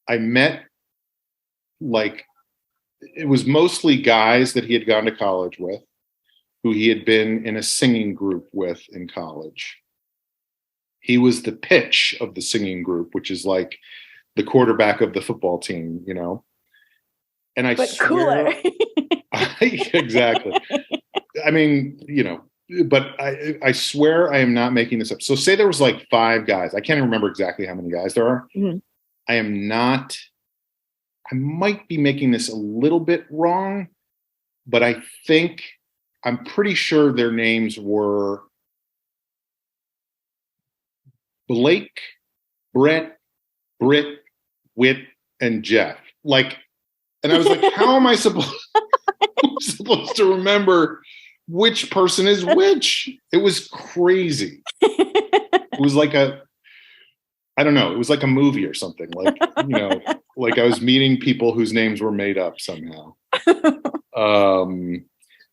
I met it was mostly guys that he had gone to college with, who he had been in a singing group with in college. He was the pitch of the singing group, which is like the quarterback of the football team, And I swear, cooler. Exactly. I mean, but I swear I am not making this up. So say there was like 5 guys. I can't even remember exactly how many guys there are. Mm-hmm. I might be making this a little bit wrong, but I'm pretty sure their names were Blake, Brett, Britt, Whit, and Jeff. And I was like, how am I supposed to remember which person is which? It was crazy. It was like I don't know. It was like a movie or something. Like I was meeting people whose names were made up somehow. And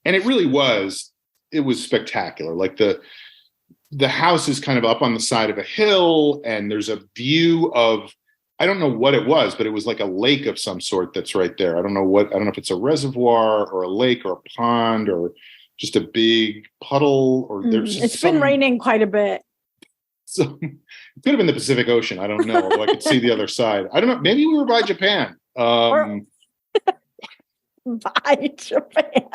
it really was. It was spectacular. Like the house is kind of up on the side of a hill, and there's a view of, I don't know what it was, but it was like a lake of some sort that's right there. I don't know if it's a reservoir or a lake or a pond or just a big puddle, or there's it's been raining quite a bit. So it could have been the Pacific Ocean. I don't know. Although I could see the other side. I don't know. Maybe we were by Japan. By Japan.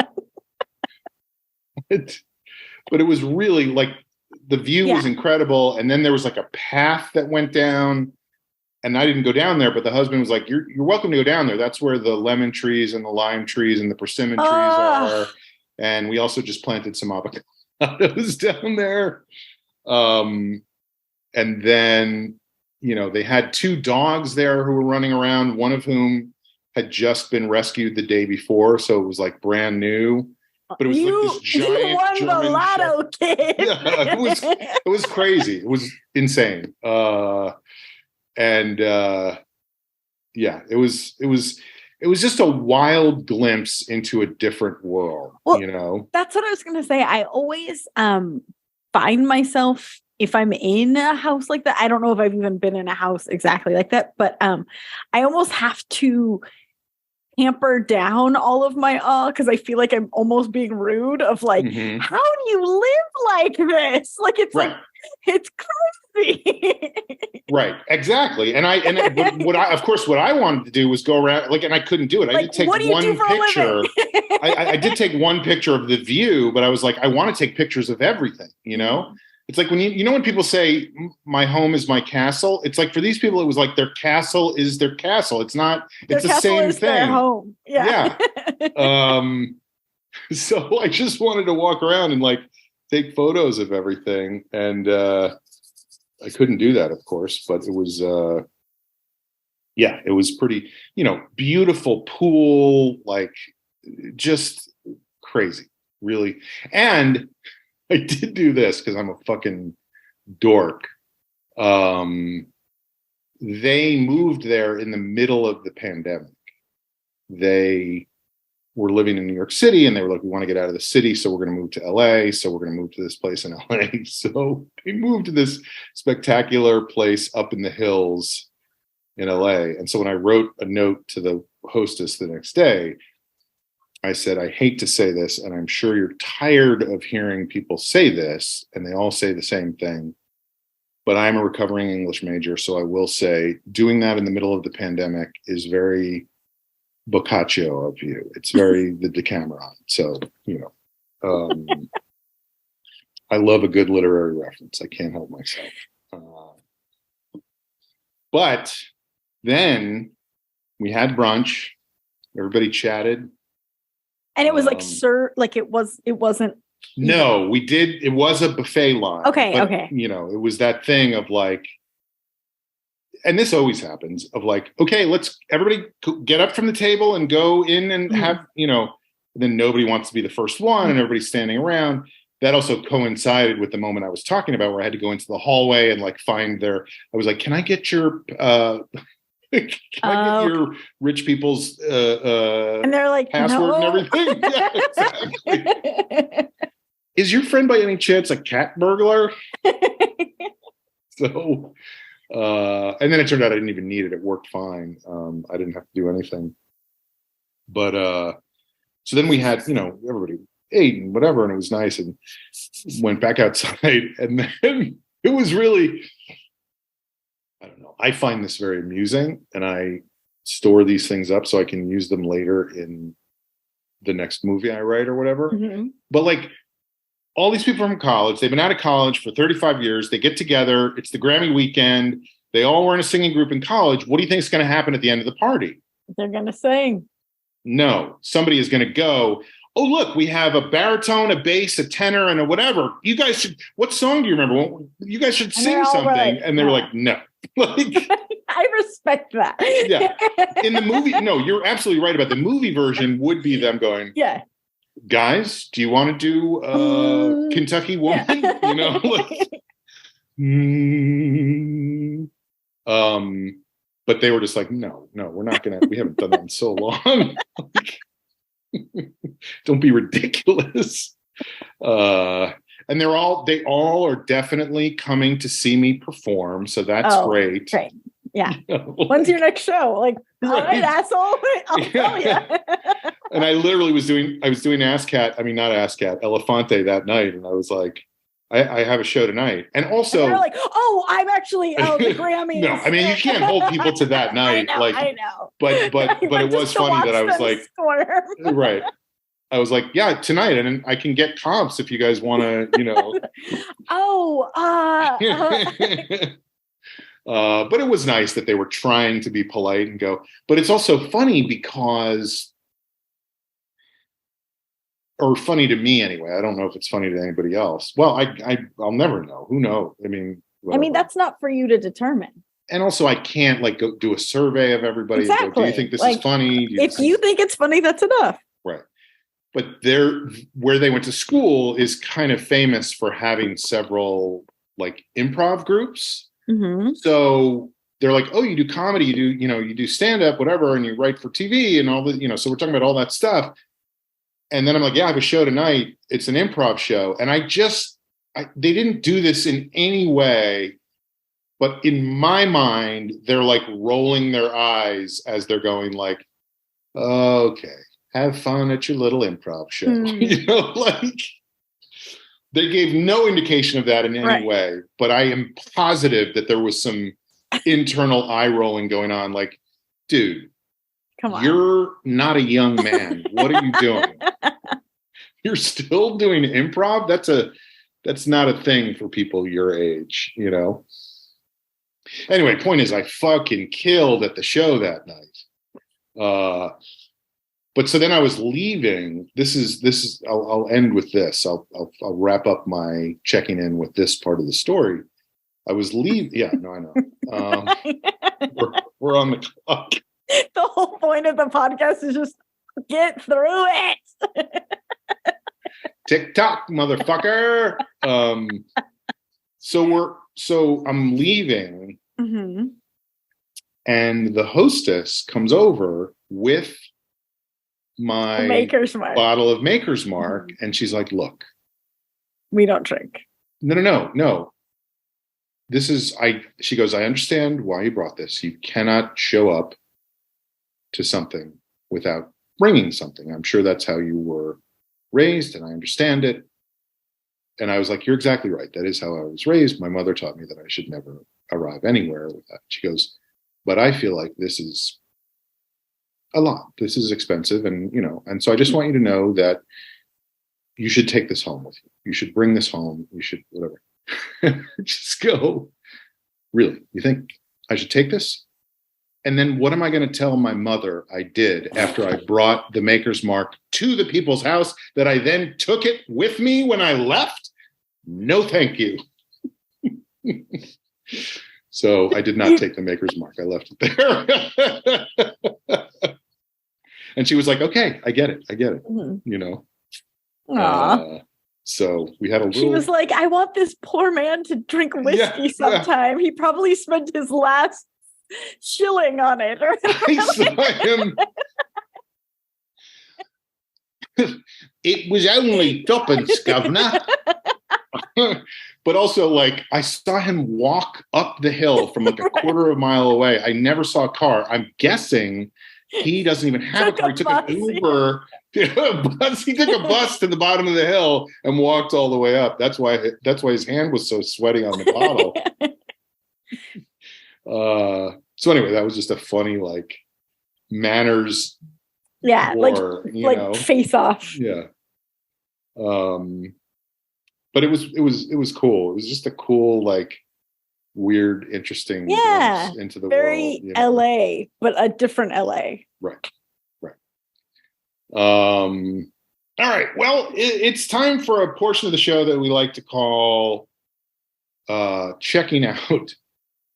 But it was really like the view was incredible. And then there was like a path that went down. And I didn't go down there, but the husband was like, you're welcome to go down there. That's where the lemon trees and the lime trees and the persimmon trees are. And we also just planted some avocados down there. And then, they had 2 dogs there who were running around, one of whom had just been rescued the day before. So it was like brand new. But it was like this giant you won German the lotto, kid. Yeah, it was crazy. It was insane. It was just a wild glimpse into a different world. Well, that's what I was going to say. I always find myself, if I'm in a house like that, I don't know if I've even been in a house exactly like that, but I almost have to hamper down all of my because I feel like I'm almost being rude of like, how do you live like this? Like it's like it's crazy. Right, exactly. And what I wanted to do was go around and I couldn't do it. I did take one picture. I did take one picture of the view, but I was like, I want to take pictures of everything, It's like when when people say my home is my castle, it's like for these people, it was like their castle is their castle. It's not, it's the same thing. Their home. Yeah. So I just wanted to walk around and take photos of everything. And I couldn't do that, of course, but it was, it was pretty, beautiful pool, just crazy, really. And I did do this because I'm a fucking dork. They moved there in the middle of the pandemic. They were living in New York City and they were like, we want to get out of the city. So we're going to move to LA. So we're going to move to this place in LA. So they moved to this spectacular place up in the hills in LA. And so when I wrote a note to the hostess the next day, I said, I hate to say this, and I'm sure you're tired of hearing people say this, and they all say the same thing, but I'm a recovering English major, so I will say doing that in the middle of the pandemic is very Boccaccio of you. It's very the Decameron. So, I love a good literary reference. I can't help myself. But then we had brunch. Everybody chatted. And it was it wasn't. No, we did. It was a buffet line. Okay. But, okay. It was that thing of and this always happens of okay, let's everybody get up from the table and go in and have, then nobody wants to be the first one and everybody's standing around. That also coincided with the moment I was talking about where I had to go into the hallway and find I was like, can I get your, can I get your rich people's and they're like password and everything? Yeah, exactly. Is your friend by any chance a cat burglar? So, and then it turned out I didn't even need it. It worked fine. I didn't have to do anything. But so then we had, everybody ate and whatever, and it was nice, and went back outside, and then it was really. I don't know. I find this very amusing, and I store these things up so I can use them later in the next movie I write or whatever. Mm-hmm. But all these people from college, they've been out of college for 35 years. They get together. It's the Grammy weekend. They all were in a singing group in college. What do you think is going to happen at the end of the party? They're going to sing. No, somebody is going to go, oh, look, we have a baritone, a bass, a tenor, and a whatever. You guys should, what song do you remember? Well, you guys should sing something. And they were like, no. I respect that. Yeah. In the movie, no, you're absolutely right about the movie version would be them going, yeah, guys, do you want to do Kentucky Woman? Yeah. But they were just like, no, we're not gonna, we haven't done that in so long. Don't be ridiculous. And they all are definitely coming to see me perform. So that's great. Great. Yeah. When's your next show? All right, asshole. I'll tell you. And I literally was doing Elefante that night. And I was like, I have a show tonight. And also, and they're like, oh, I'm actually the Grammys. No, I mean, you can't hold people to that night. I know. But it was funny that I was like, right. I was like, yeah, tonight, and I can get comps if you guys want to, But it was nice that they were trying to be polite and go. But it's also funny because, or funny to me anyway. I don't know if it's funny to anybody else. Well, I'll never know. Who knows? I mean, that's not for you to determine. And also, I can't go do a survey of everybody. Exactly. And go, do you think this is funny? If you think it's funny, that's enough. Right. But where they went to school is kind of famous for having several improv groups. Mm-hmm. So they're like, oh, you do comedy, you do stand up, whatever, and you write for TV and all the, so we're talking about all that stuff. And then I'm like, yeah, I have a show tonight. It's an improv show. And they didn't do this in any way, but in my mind, they're rolling their eyes as they're going okay, have fun at your little improv show. They gave no indication of that in any way, but I am positive that there was some internal eye rolling going on. Dude, come on. You're not a young man. What are you doing? You're still doing improv? That's not a thing for people your age, Anyway, point is I fucking killed at the show that night. But so then I was leaving. This is. I'll end with this. I'll wrap up my checking in with this part of the story. I was leaving. Yeah, no, I know. We're on the clock. The whole point of the podcast is just get through it. TikTok, motherfucker. So I'm leaving, mm-hmm. and the hostess comes over with my Maker's Mark bottle of Maker's Mark, mm-hmm. and she's like, look, we don't drink. No. She goes, I understand why you brought this. You cannot show up to something without bringing something. I'm sure that's how you were raised, and I understand it. And I was like, you're exactly right. That is how I was raised. My mother taught me that I should never arrive anywhere with that. She goes, but I feel like this is a lot. This is expensive. And, and so I just want you to know that you should take this home with you. You should bring this home. You should, whatever. Just go. Really? You think I should take this? And then what am I going to tell my mother I did after I brought the Maker's Mark to the people's house, that I then took it with me when I left? No, thank you. So I did not take the Maker's Mark. I left it there. And she was like, okay, I get it. Mm-hmm. So we had a little... She was like, I want this poor man to drink whiskey sometime. Yeah. He probably spent his last shilling on it. I saw him. It was only tuppence, governor. But also, I saw him walk up the hill from a quarter of a mile away. I never saw a car. I'm guessing he doesn't even have a car. He took an Uber. He took a bus to the bottom of the hill and walked all the way up. That's why his hand was so sweaty on the bottle. So anyway, that was just a funny manners. Yeah, war, face off. Yeah. But it was cool. It was just a cool, weird, interesting glimpse into the very world. LA, but a different LA. Right. All right. Well, it's time for a portion of the show that we like to call checking out.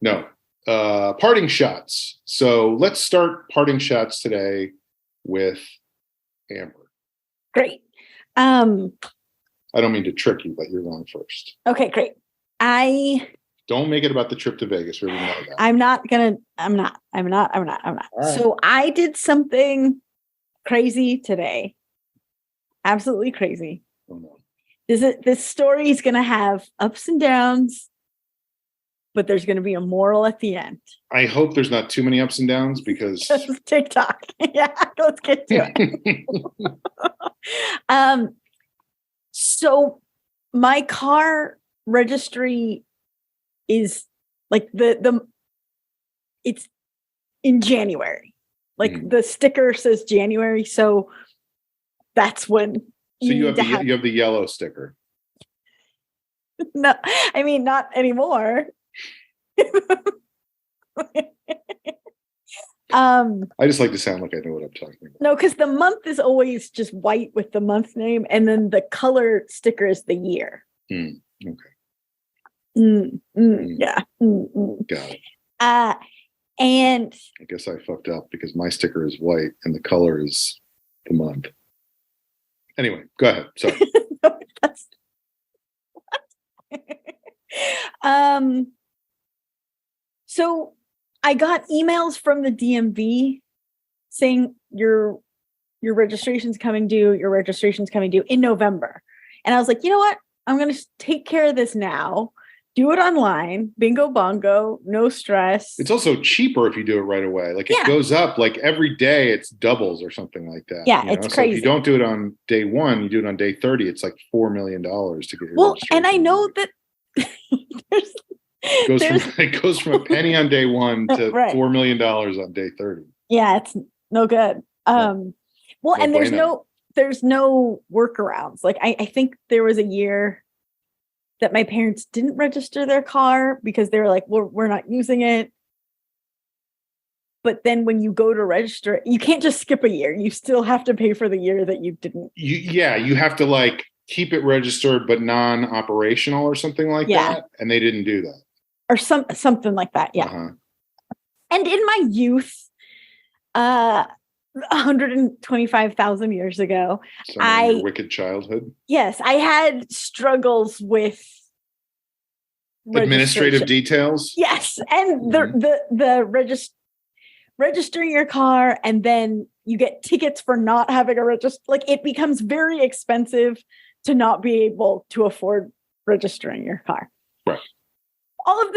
No, parting shots. So let's start parting shots today with Amber. Great. I don't mean to trick you, but you're going first. Okay, great. Don't make it about the trip to Vegas. We already know that. I'm not. Right. So I did something crazy today. Absolutely crazy. Oh, no. This story is going to have ups and downs, but there's going to be a moral at the end. I hope there's not too many ups and downs because TikTok. Yeah, let's get to it. So my car registry is like it's in January. Like the sticker says January, so that's when you have the yellow sticker. No, I mean not anymore. I just like to sound like I know what I'm talking about. No, because the month is always just white with the month name, and then the color sticker is the year. Okay. Yeah. Got it. And I guess I fucked up because my sticker is white and the color is the month. Anyway, go ahead. Sorry. So I got emails from the DMV saying your registration's coming due, in November. And I was like, you know what? I'm going to take care of this now. Do it online. Bingo bongo. No stress. It's also cheaper if you do it right away. Like it goes up like every day it's doubles or something like that. Yeah, it's crazy. So if you don't do it on day 1, you do it on day 30. It's like $4 million to get your registration. And I know that it goes from a penny on day 1 to $4 million on day 30. Yeah, it's no good. And there's no workarounds. Like I think there was a year that my parents didn't register their car because they were like, well, we're not using it. But then when you go to register, you can't just skip a year. You still have to pay for the year that you didn't. You have to like keep it registered, but non-operational or something like that. And they didn't do that. Or something like that. Yeah. Uh-huh. And in my youth, 125,000 years ago, your wicked childhood. Yes, I had struggles with administrative details. Yes, and the registering your car, and then you get tickets for not having a register. Like it becomes very expensive to not be able to afford registering your car. Right. All of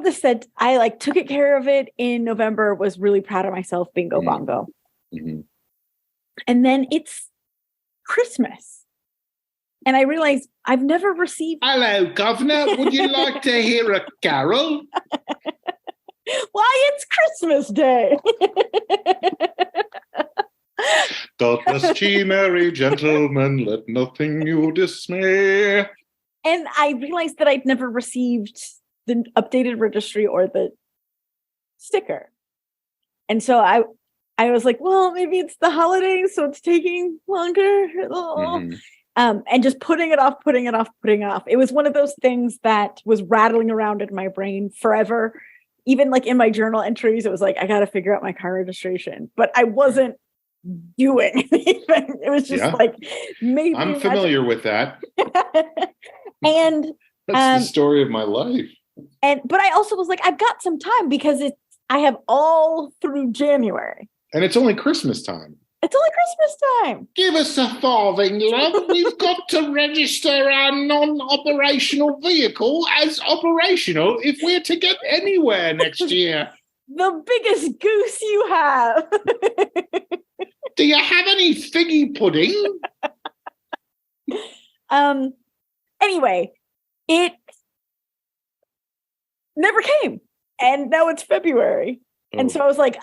this said, I like took care of it in November, was really proud of myself, bingo bongo. And then it's Christmas. And I realized I've never received... Hello, Governor. Would you like to hear a carol? Why, it's Christmas Day. God bless ye, merry gentlemen, let nothing you dismay. And I realized that I'd never received the updated registry or the sticker. And so I was like, well, maybe it's the holidays, so it's taking longer. And just putting it off. It was one of those things that was rattling around in my brain forever. Even like in my journal entries, it was like, I got to figure out my car registration, but I wasn't doing anything. It was just like, maybe I'm familiar with that. And that's the story of my life. But I also was like, I've got some time because I have all through January. And it's only Christmas time. It's only Christmas time. Give us a farthing, love. We've got to register our non-operational vehicle as operational if we're to get anywhere next year. The biggest goose you have. Do you have any figgy pudding? Anyway, it never came. And now it's February. Oh. And so I was like,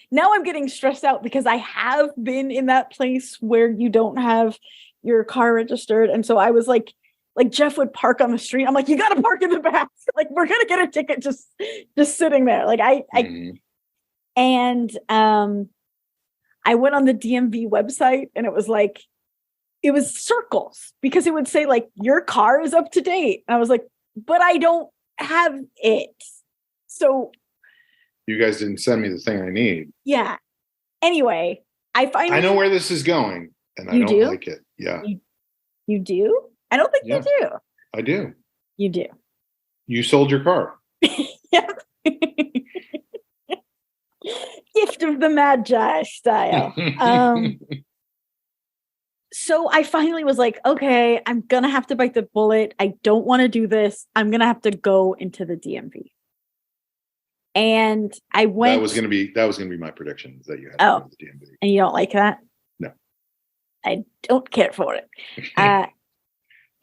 now I'm getting stressed out because I have been in that place where you don't have your car registered. And so I was like Jeff would park on the street. I'm like, you got to park in the back. Like, we're going to get a ticket just sitting there. Like I went on the DMV website and it was circles because it would say like, your car is up to date. And I was like, but I don't have it. So you guys didn't send me the thing I need. Yeah. Anyway, I know where this is going and I don't like it. Yeah. You do? I don't think you do. I do. You do. You sold your car. Yeah. Gift of the Magi style. So I finally was like, okay, I'm going to have to bite the bullet. I don't want to do this. I'm going to have to go into the DMV. And I went. That was going to be my prediction, that you had to go to the DMV. And you don't like that? No. I don't care for it.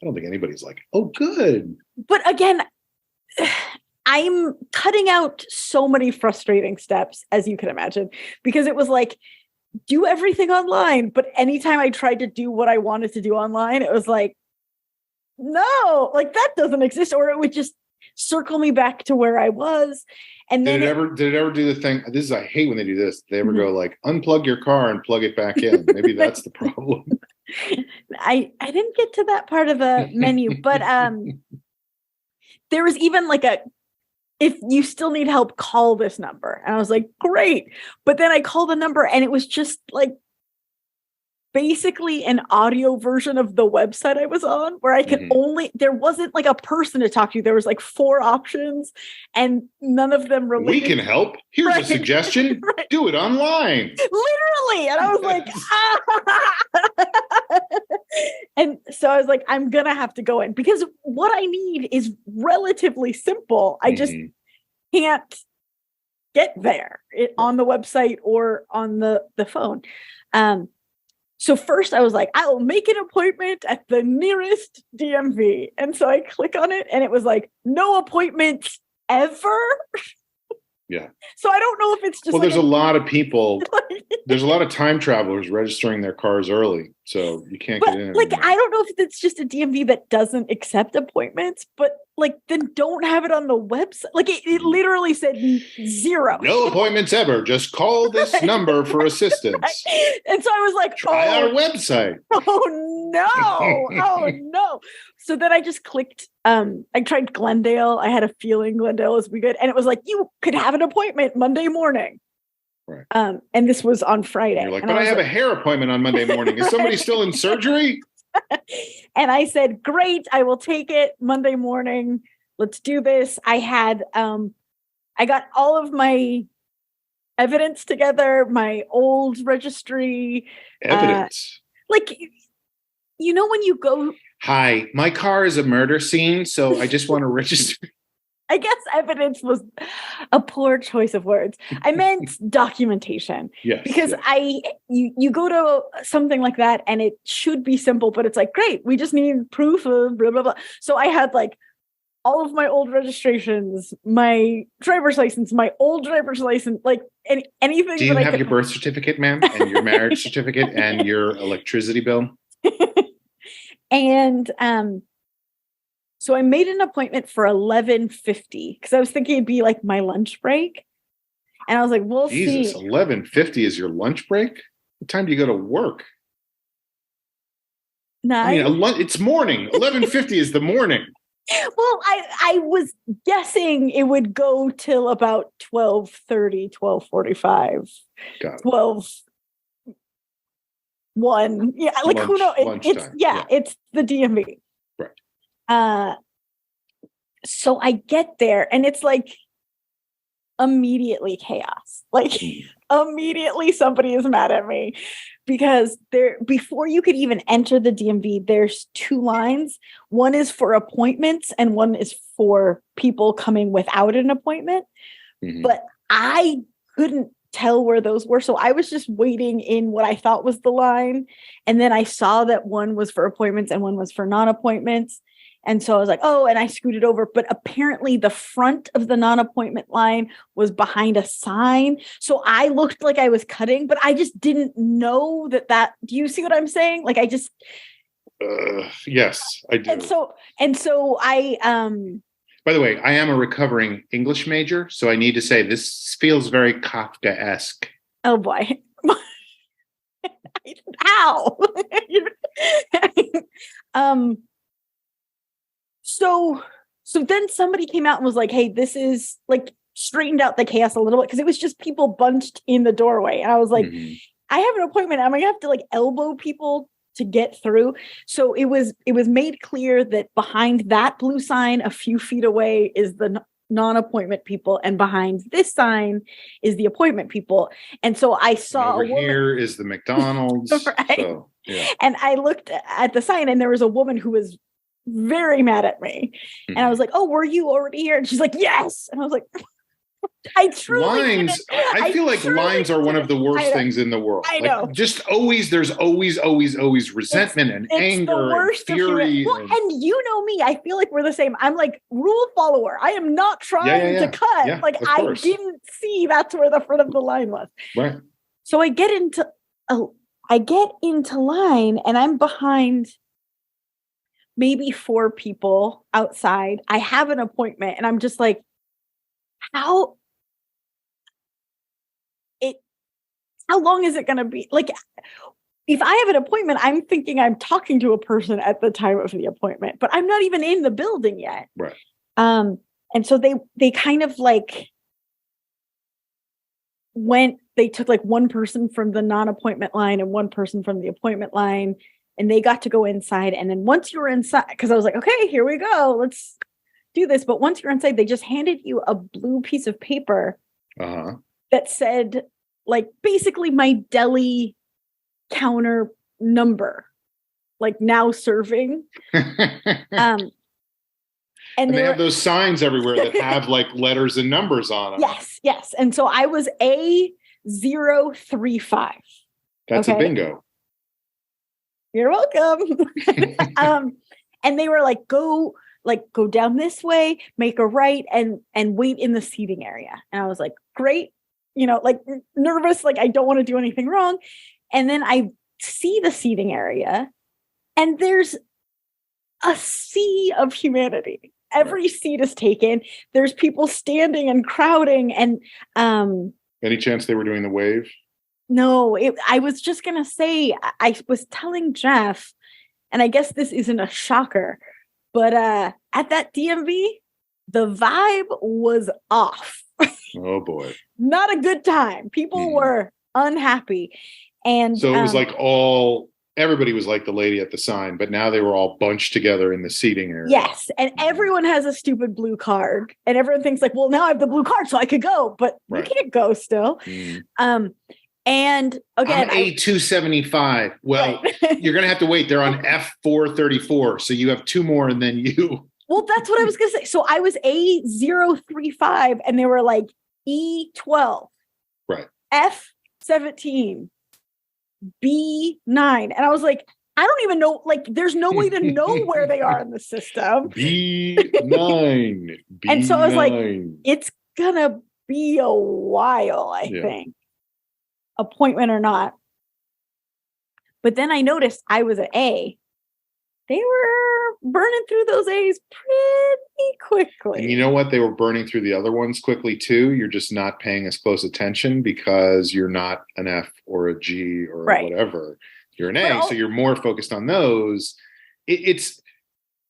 I don't think anybody's like, oh, good. But again, I'm cutting out so many frustrating steps, as you can imagine, because it was like, do everything online. But anytime I tried to do what I wanted to do online, it was like, no, like that doesn't exist. Or it would just circle me back to where I was. And then did it ever do the thing? I hate when they do this. They ever go like, unplug your car and plug it back in. Maybe that's the problem. I didn't get to that part of the menu, but there was even like if you still need help, call this number. And I was like, great. But then I called the number and it was just like basically an audio version of the website I was on, where I could there wasn't like a person to talk to. There was like 4 options and none of them related. We can help. Here's a suggestion. Right. Do it online. Literally. And I was like, And so I was like, I'm going to have to go in, because what I need is relatively simple. I just can't get there on the website or on the phone. So first I was like, I will make an appointment at the nearest DMV. And so I click on it and it was like, no appointments ever. Yeah. So I don't know if it's just there's a lot of people, there's a lot of time travelers registering their cars early. So you can't get in. Like, I don't know if it's just a DMV that doesn't accept appointments, but like, then don't have it on the website. Like it literally said 0. No appointments ever. Just call this number for assistance. Right? And so I was like, try our website. Oh no. Oh no. So then I just clicked, I tried Glendale. I had a feeling Glendale was be good. And it was like, you could have an appointment Monday morning. Right. And this was on Friday. And you're like, but I have a hair appointment on Monday morning. Is somebody still in surgery? And I said, great, I will take it Monday morning. Let's do this. I had, I got all of my evidence together, my old registry. Evidence? Like, you know, when you go. Hi, my car is a murder scene, so I just want to register. I guess evidence was a poor choice of words. I meant documentation. Yes. Because you go to something like that and it should be simple, but it's like, great, we just need proof of blah, blah, blah. So I had like all of my old registrations, my driver's license, my old driver's license, like anything. Do you have your birth certificate, ma'am, and your marriage certificate and your electricity bill? And so I made an appointment for 11:50 because I was thinking it'd be like my lunch break. And I was like, we'll Jesus, see. 11:50 is your lunch break? What time do you go to work? 9. I mean, it's morning. 11:50 is the morning. Well, I was guessing it would go till about 12:30, 12:45, 12:01. Yeah, like who knows? It's the DMV. Right. So I get there and it's like immediately chaos. Like immediately somebody is mad at me because before you could even enter the DMV, there's 2 lines. One is for appointments and one is for people coming without an appointment. Mm-hmm. But I couldn't tell where those were. So I was just waiting in what I thought was the line. And then I saw that one was for appointments and one was for non-appointments. And so I was like, oh, and I scooted over. But apparently the front of the non-appointment line was behind a sign. So I looked like I was cutting, but I just didn't know that. Do you see what I'm saying? Like I just. Yes, I do. And so I. By the way, I am a recovering English major. So I need to say this feels very Kafka-esque. Oh, boy. How? So then somebody came out and was like, hey, this is like straightened out the chaos a little bit because it was just people bunched in the doorway. And I was like, I have an appointment. I'm going to have to like elbow people to get through. So it was made clear that behind that blue sign, a few feet away is the non-appointment people. And behind this sign is the appointment people. And so I saw over here is the McDonald's. Right? So, yeah. And I looked at the sign and there was a woman who was very mad at me. And I was like, oh, were you already here? And she's like, yes. And I was like, I truly lines. I feel like lines are one of the worst things in the world. I know. Like, just always, there's always resentment and anger and fury. Well, and you know me, I feel like we're the same. I'm like rule follower. I am not trying to cut. Yeah, like I didn't see that's where the front of the line was. Right. So I get into line and I'm behind maybe 4 people outside. I have an appointment and I'm just like, how long is it going to be? Like, if I have an appointment, I'm thinking I'm talking to a person at the time of the appointment, but I'm not even in the building yet. Right. And so they kind of like they took like one person from the non-appointment line and one person from the appointment line, and they got to go inside. And then once you were inside, because I was like, okay, here we go, let's do this. But once you're inside, they just handed you a blue piece of paper that said, like, basically my deli counter number, like now serving. And they have those signs everywhere that have like letters and numbers on them. Yes. And so I was A035. That's a bingo. You're welcome. And they were like, go down this way, make a right, and wait in the seating area. And I was like, great. Like nervous, like I don't want to do anything wrong. And then I see the seating area and there's a sea of humanity. Every seat is taken. There's people standing and crowding. And any chance they were doing the wave? No, I was just going to say, I was telling Jeff, and I guess this isn't a shocker, but at that DMV, the vibe was off. Oh boy. Not a good time. People were unhappy. And so it was like everybody was like the lady at the sign, but now they were all bunched together in the seating area. Yes. And everyone has a stupid blue card. And everyone thinks like, well, now I have the blue card, so I could go, but you can't go still. And again, I'm A275. Well, you're going to have to wait. They're on F434. So you have 2 more and then you. Well, that's what I was going to say. So I was A035 and they were like E12. Right. F17. B9. And I was like, I don't even know. Like, there's no way to know where they are in the system. B9. And so I was like, it's going to be a while, I think. Appointment or not. But then I noticed I was an A. They were burning through those A's pretty quickly. And you know what? They were burning through the other ones quickly too. You're just not paying as close attention because you're not an F or a G or whatever. You're an A, so you're more focused on those. It's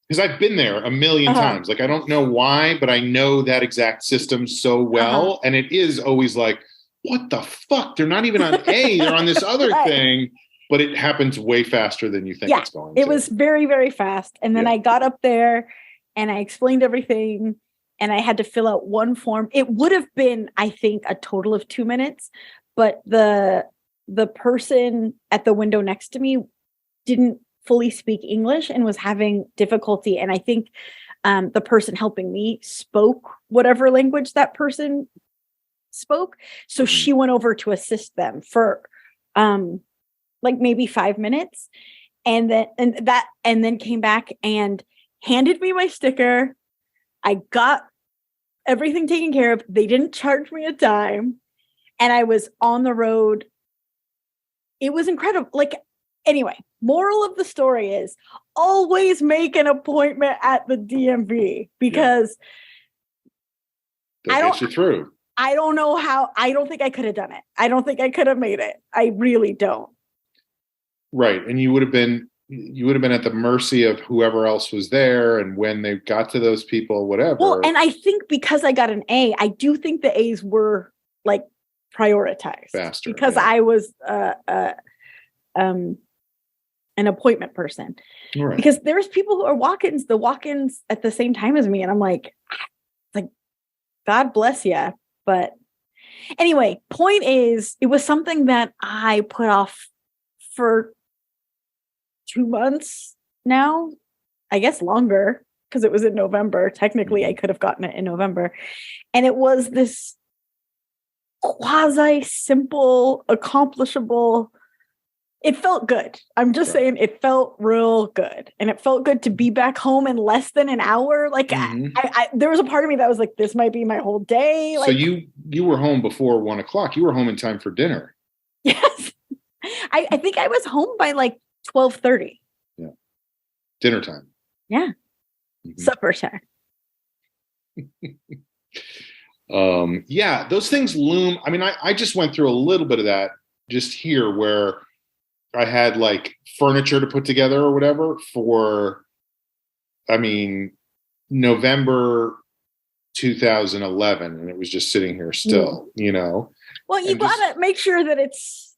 because I've been there a million times. Like, I don't know why, but I know that exact system so well. And it is always like, what the fuck? They're not even on A. They're on this other thing. But it happens way faster than you think it's going to. It was very, very fast. And then I got up there and I explained everything and I had to fill out one form. It would have been, I think, a total of 2 minutes. But the person at the window next to me didn't fully speak English and was having difficulty. And I think the person helping me spoke whatever language that person spoke. So she went over to assist them for like maybe 5 minutes, and then came back and handed me my sticker. I got everything taken care of. They didn't charge me a dime, and I was on the road. It was incredible. Like, anyway, moral of the story is always make an appointment at the DMV because they'll get you through. I don't know how. I don't think I could have done it. I don't think I could have made it. I really don't. Right. And you would have been at the mercy of whoever else was there. And when they got to those people, whatever. Well, and I think because I got an A, I do think the A's were like prioritized faster because I was an appointment person. Right. Because there's people who are walk-ins at the same time as me. And I'm like, God bless you. But anyway, point is, it was something that I put off for 2 months now, I guess longer, because it was in November. Technically, I could have gotten it in November. And it was this quasi simple, accomplishable. It felt good. I'm just saying it felt real good. And it felt good to be back home in less than an hour. Like I there was a part of me that was like, this might be my whole day. Like, so you were home before 1:00. You were home in time for dinner. Yes. I think I was home by like 12:30. Yeah. Dinner time. Yeah. Supper time. Yeah, those things loom. I mean, I just went through a little bit of that just here where I had like furniture to put together or whatever for, I mean, November 2011, and it was just sitting here still, you know. Well, you gotta make sure that it's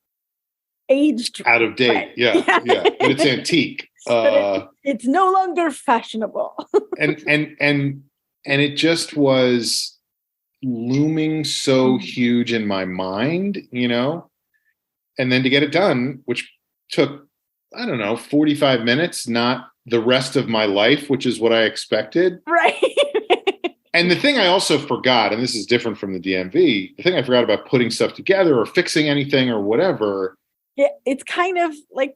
aged out of date. Right. Yeah. But it's antique. It's no longer fashionable. and it just was looming so huge in my mind, you know. And then to get it done, which took, I don't know, 45 minutes, not the rest of my life, which is what I expected. Right. And the thing I also forgot, and this is different from the DMV, the thing I forgot about putting stuff together or fixing anything or whatever. Yeah, it's kind of like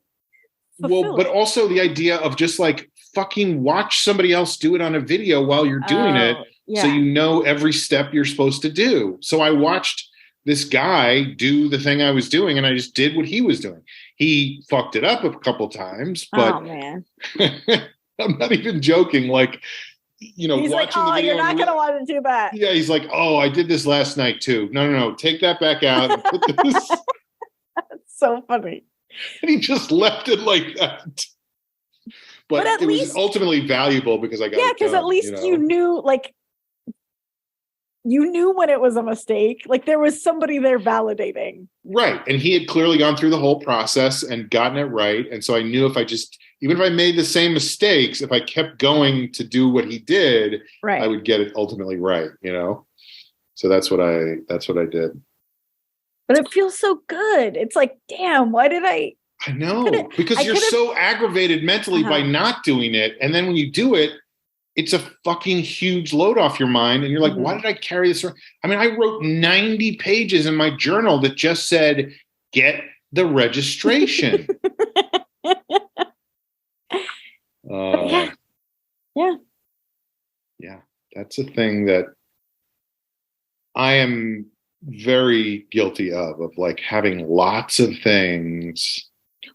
fulfilling. Well, but also the idea of just like fucking watch somebody else do it on a video while you're doing it. So you know every step you're supposed to do. So I watched this guy do the thing I was doing, and I just did what he was doing. He fucked it up a couple times, but oh man, I'm not even joking. Like, you know, he's watching like, the video. You're not gonna want to do that. Yeah, he's like, oh, I did this last night too. No, take that back out and put this. That's so funny. And he just left it like that. But it was ultimately valuable because I got it because at least you knew, like, you knew when it was a mistake. Like there was somebody there validating. Right. And he had clearly gone through the whole process and gotten it right. And so I knew if I just, even if I made the same mistakes, if I kept going to do what he did, I would get it ultimately right, you know? So that's what I did. But it feels so good. It's like, damn, why did I know, because you're so aggravated mentally by not doing it. And then when you do it, it's a fucking huge load off your mind. And you're like, why did I carry this around? I mean, I wrote 90 pages in my journal that just said, get the registration. Yeah. That's a thing that I am very guilty of like having lots of things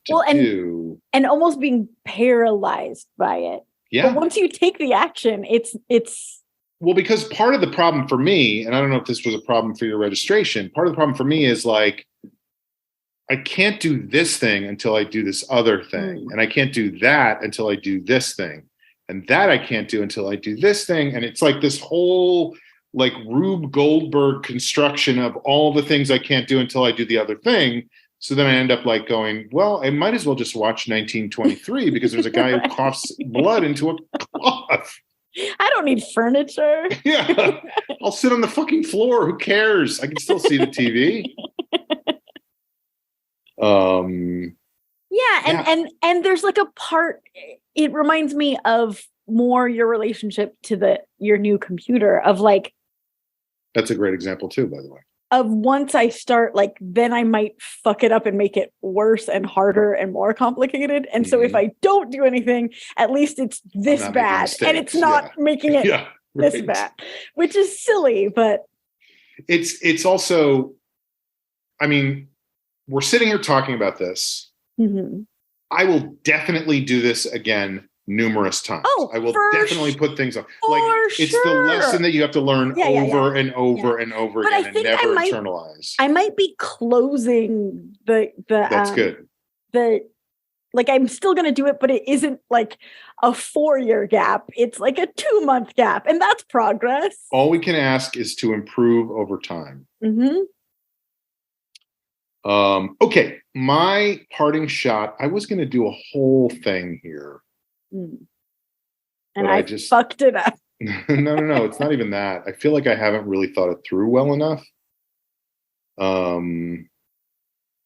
to do. And almost being paralyzed by it. Yeah. But once you take the action, it's well, because part of the problem for me, and I don't know if this was a problem for your registration, part of the problem for me is like, I can't do this thing until I do this other thing. And I can't do that until I do this thing. And that I can't do until I do this thing. And it's like this whole like Rube Goldberg construction of all the things I can't do until I do the other thing. So then I end up like going, well, I might as well just watch 1923 because there's a guy who coughs blood into a cloth. I don't need furniture. Yeah. I'll sit on the fucking floor. Who cares? I can still see the TV. And there's like a part, it reminds me of more your relationship to your new computer of like. That's a great example too, by the way. Of once I start, like, then I might fuck it up and make it worse and harder and more complicated. And so if I don't do anything, at least it's this bad. And it's not making it this bad, which is silly, but. It's also, I mean, we're sitting here talking about this. Mm-hmm. I will definitely do this again numerous times. I will definitely put things on. Like it's the lesson that you have to learn over and over and over again and never internalize. I might be closing the that's good. Like I'm still going to do it, but it isn't like a 4-year gap. It's like a 2-month gap, and that's progress. All we can ask is to improve over time. Mm-hmm. Okay, my parting shot. I was going to do a whole thing here. And I just fucked it up. No. It's not even that. I feel like I haven't really thought it through well enough. And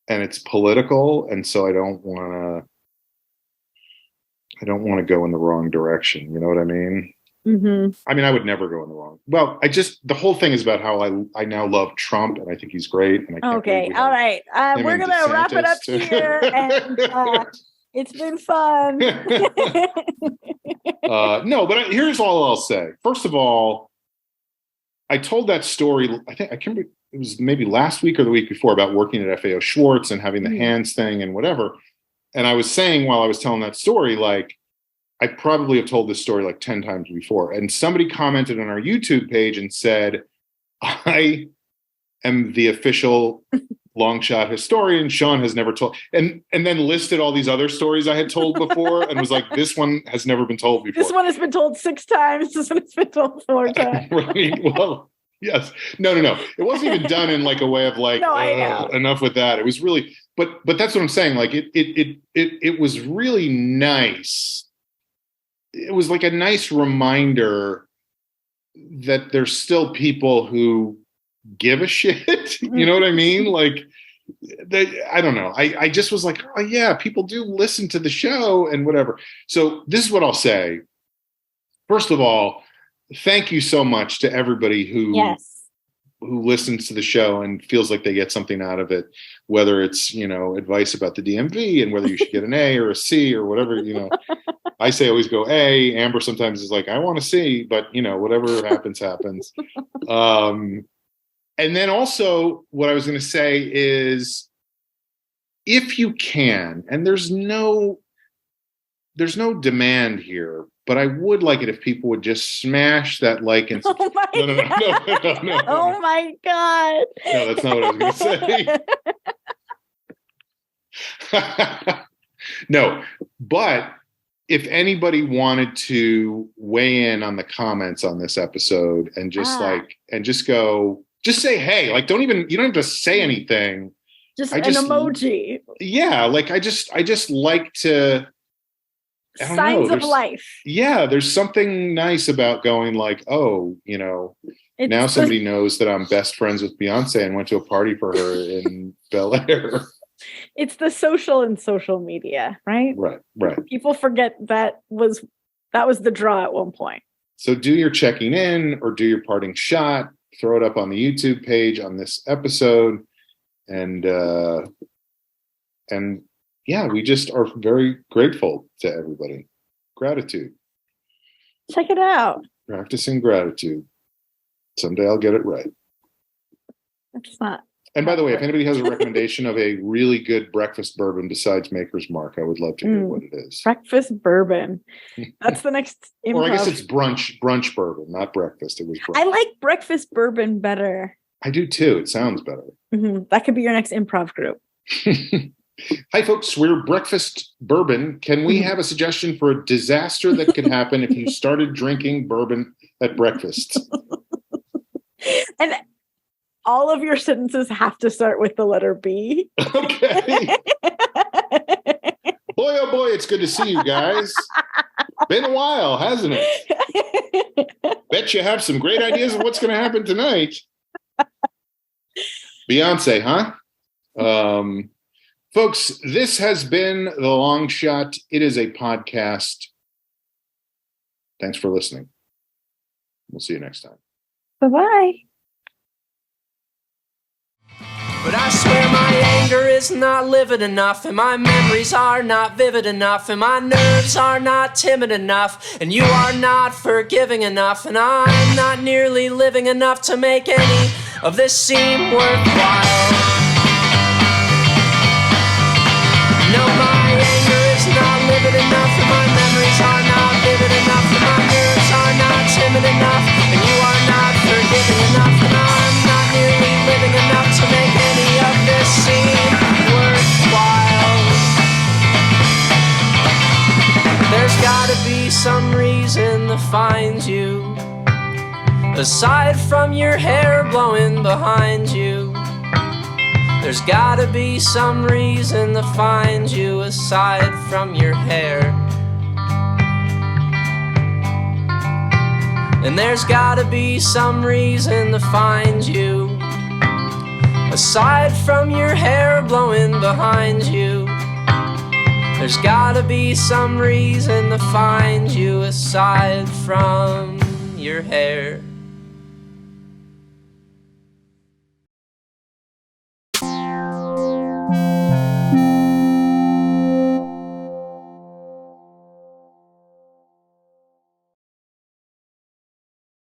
it's political, and so I don't want to go in the wrong direction. You know what I mean? Mm-hmm. I mean, I would never go in the wrong. Well, the whole thing is about how I now love Trump, and I think he's great. And I can't okay, all right. We're going to wrap it up here. And it's been fun. No, but here's all I'll say. First of all, I told that story, I can't remember, it was maybe last week or the week before, about working at FAO Schwartz and having the hands thing and whatever. And I was saying while I was telling that story, like, I probably have told this story like 10 times before. And somebody commented on our YouTube page and said, I am the official long shot historian. Sean has never told, and then listed all these other stories I had told before and was like, this one has never been told before. This one has been told 6 times. This one has been told 4 times. Right. Well, yes. No. It wasn't even done in like a way of like, no, I know. Enough with that. It was really, but that's what I'm saying. Like it was really nice. It was like a nice reminder that there's still people who give a shit. You know what I mean? Like, I don't know. I just was like, oh yeah, people do listen to the show and whatever. So this is what I'll say. First of all, thank you so much to everybody who listens to the show and feels like they get something out of it, whether it's, advice about the DMV and whether you should get an A or a C or whatever, I say always go A. Amber sometimes is like, I want to C, but whatever happens. And then also what I was going to say is, if you can, and there's no demand here, but I would like it if people would just smash that like and subscribe. No. Oh my God. No, that's not what I was going to say. No, but if anybody wanted to weigh in on the comments on this episode and just just say, hey, like, you don't have to say anything. Just an emoji. Yeah. Like, I just like to, signs of life. Yeah. There's something nice about going like, oh, now somebody knows that I'm best friends with Beyonce and went to a party for her in Bel-Air. It's the social in social media, right? Right. People forget that was the draw at one point. So do your checking in or do your parting shot, throw it up on the YouTube page on this episode. And yeah, we just are very grateful to everybody. Gratitude. Check it out. Practicing gratitude. Someday I'll get it right. It's not. And by the way, if anybody has a recommendation of a really good breakfast bourbon besides Maker's Mark, I would love to hear what it is. Breakfast bourbon. That's the next improv. Or I guess it's brunch bourbon, not breakfast. It was brunch. I like breakfast bourbon better. I do too. It sounds better. Mm-hmm. That could be your next improv group. Hi, folks. We're Breakfast Bourbon. Can we have a suggestion for a disaster that could happen if you started drinking bourbon at breakfast? And all of your sentences have to start with the letter B. Okay. Boy, oh boy, it's good to see you guys. Been a while, hasn't it? Bet you have some great ideas of what's going to happen tonight. Beyonce, huh? Folks, this has been The Long Shot. It is a podcast. Thanks for listening. We'll see you next time. Bye-bye. But I swear my anger is not livid enough, and my memories are not vivid enough, and my nerves are not timid enough, and you are not forgiving enough, and I'm not nearly living enough to make any of this seem worthwhile. No, my anger is not livid enough, and my memories are not vivid enough, and my nerves are not timid enough, and you are not forgiving enough, and I'm not nearly living enough to make any of this seem worthwhile. There's gotta be some reason to find you, aside from your hair blowing behind you. There's gotta be some reason to find you aside from your hair. And there's gotta be some reason to find you aside from your hair blowing behind you. There's gotta be some reason to find you aside from your hair.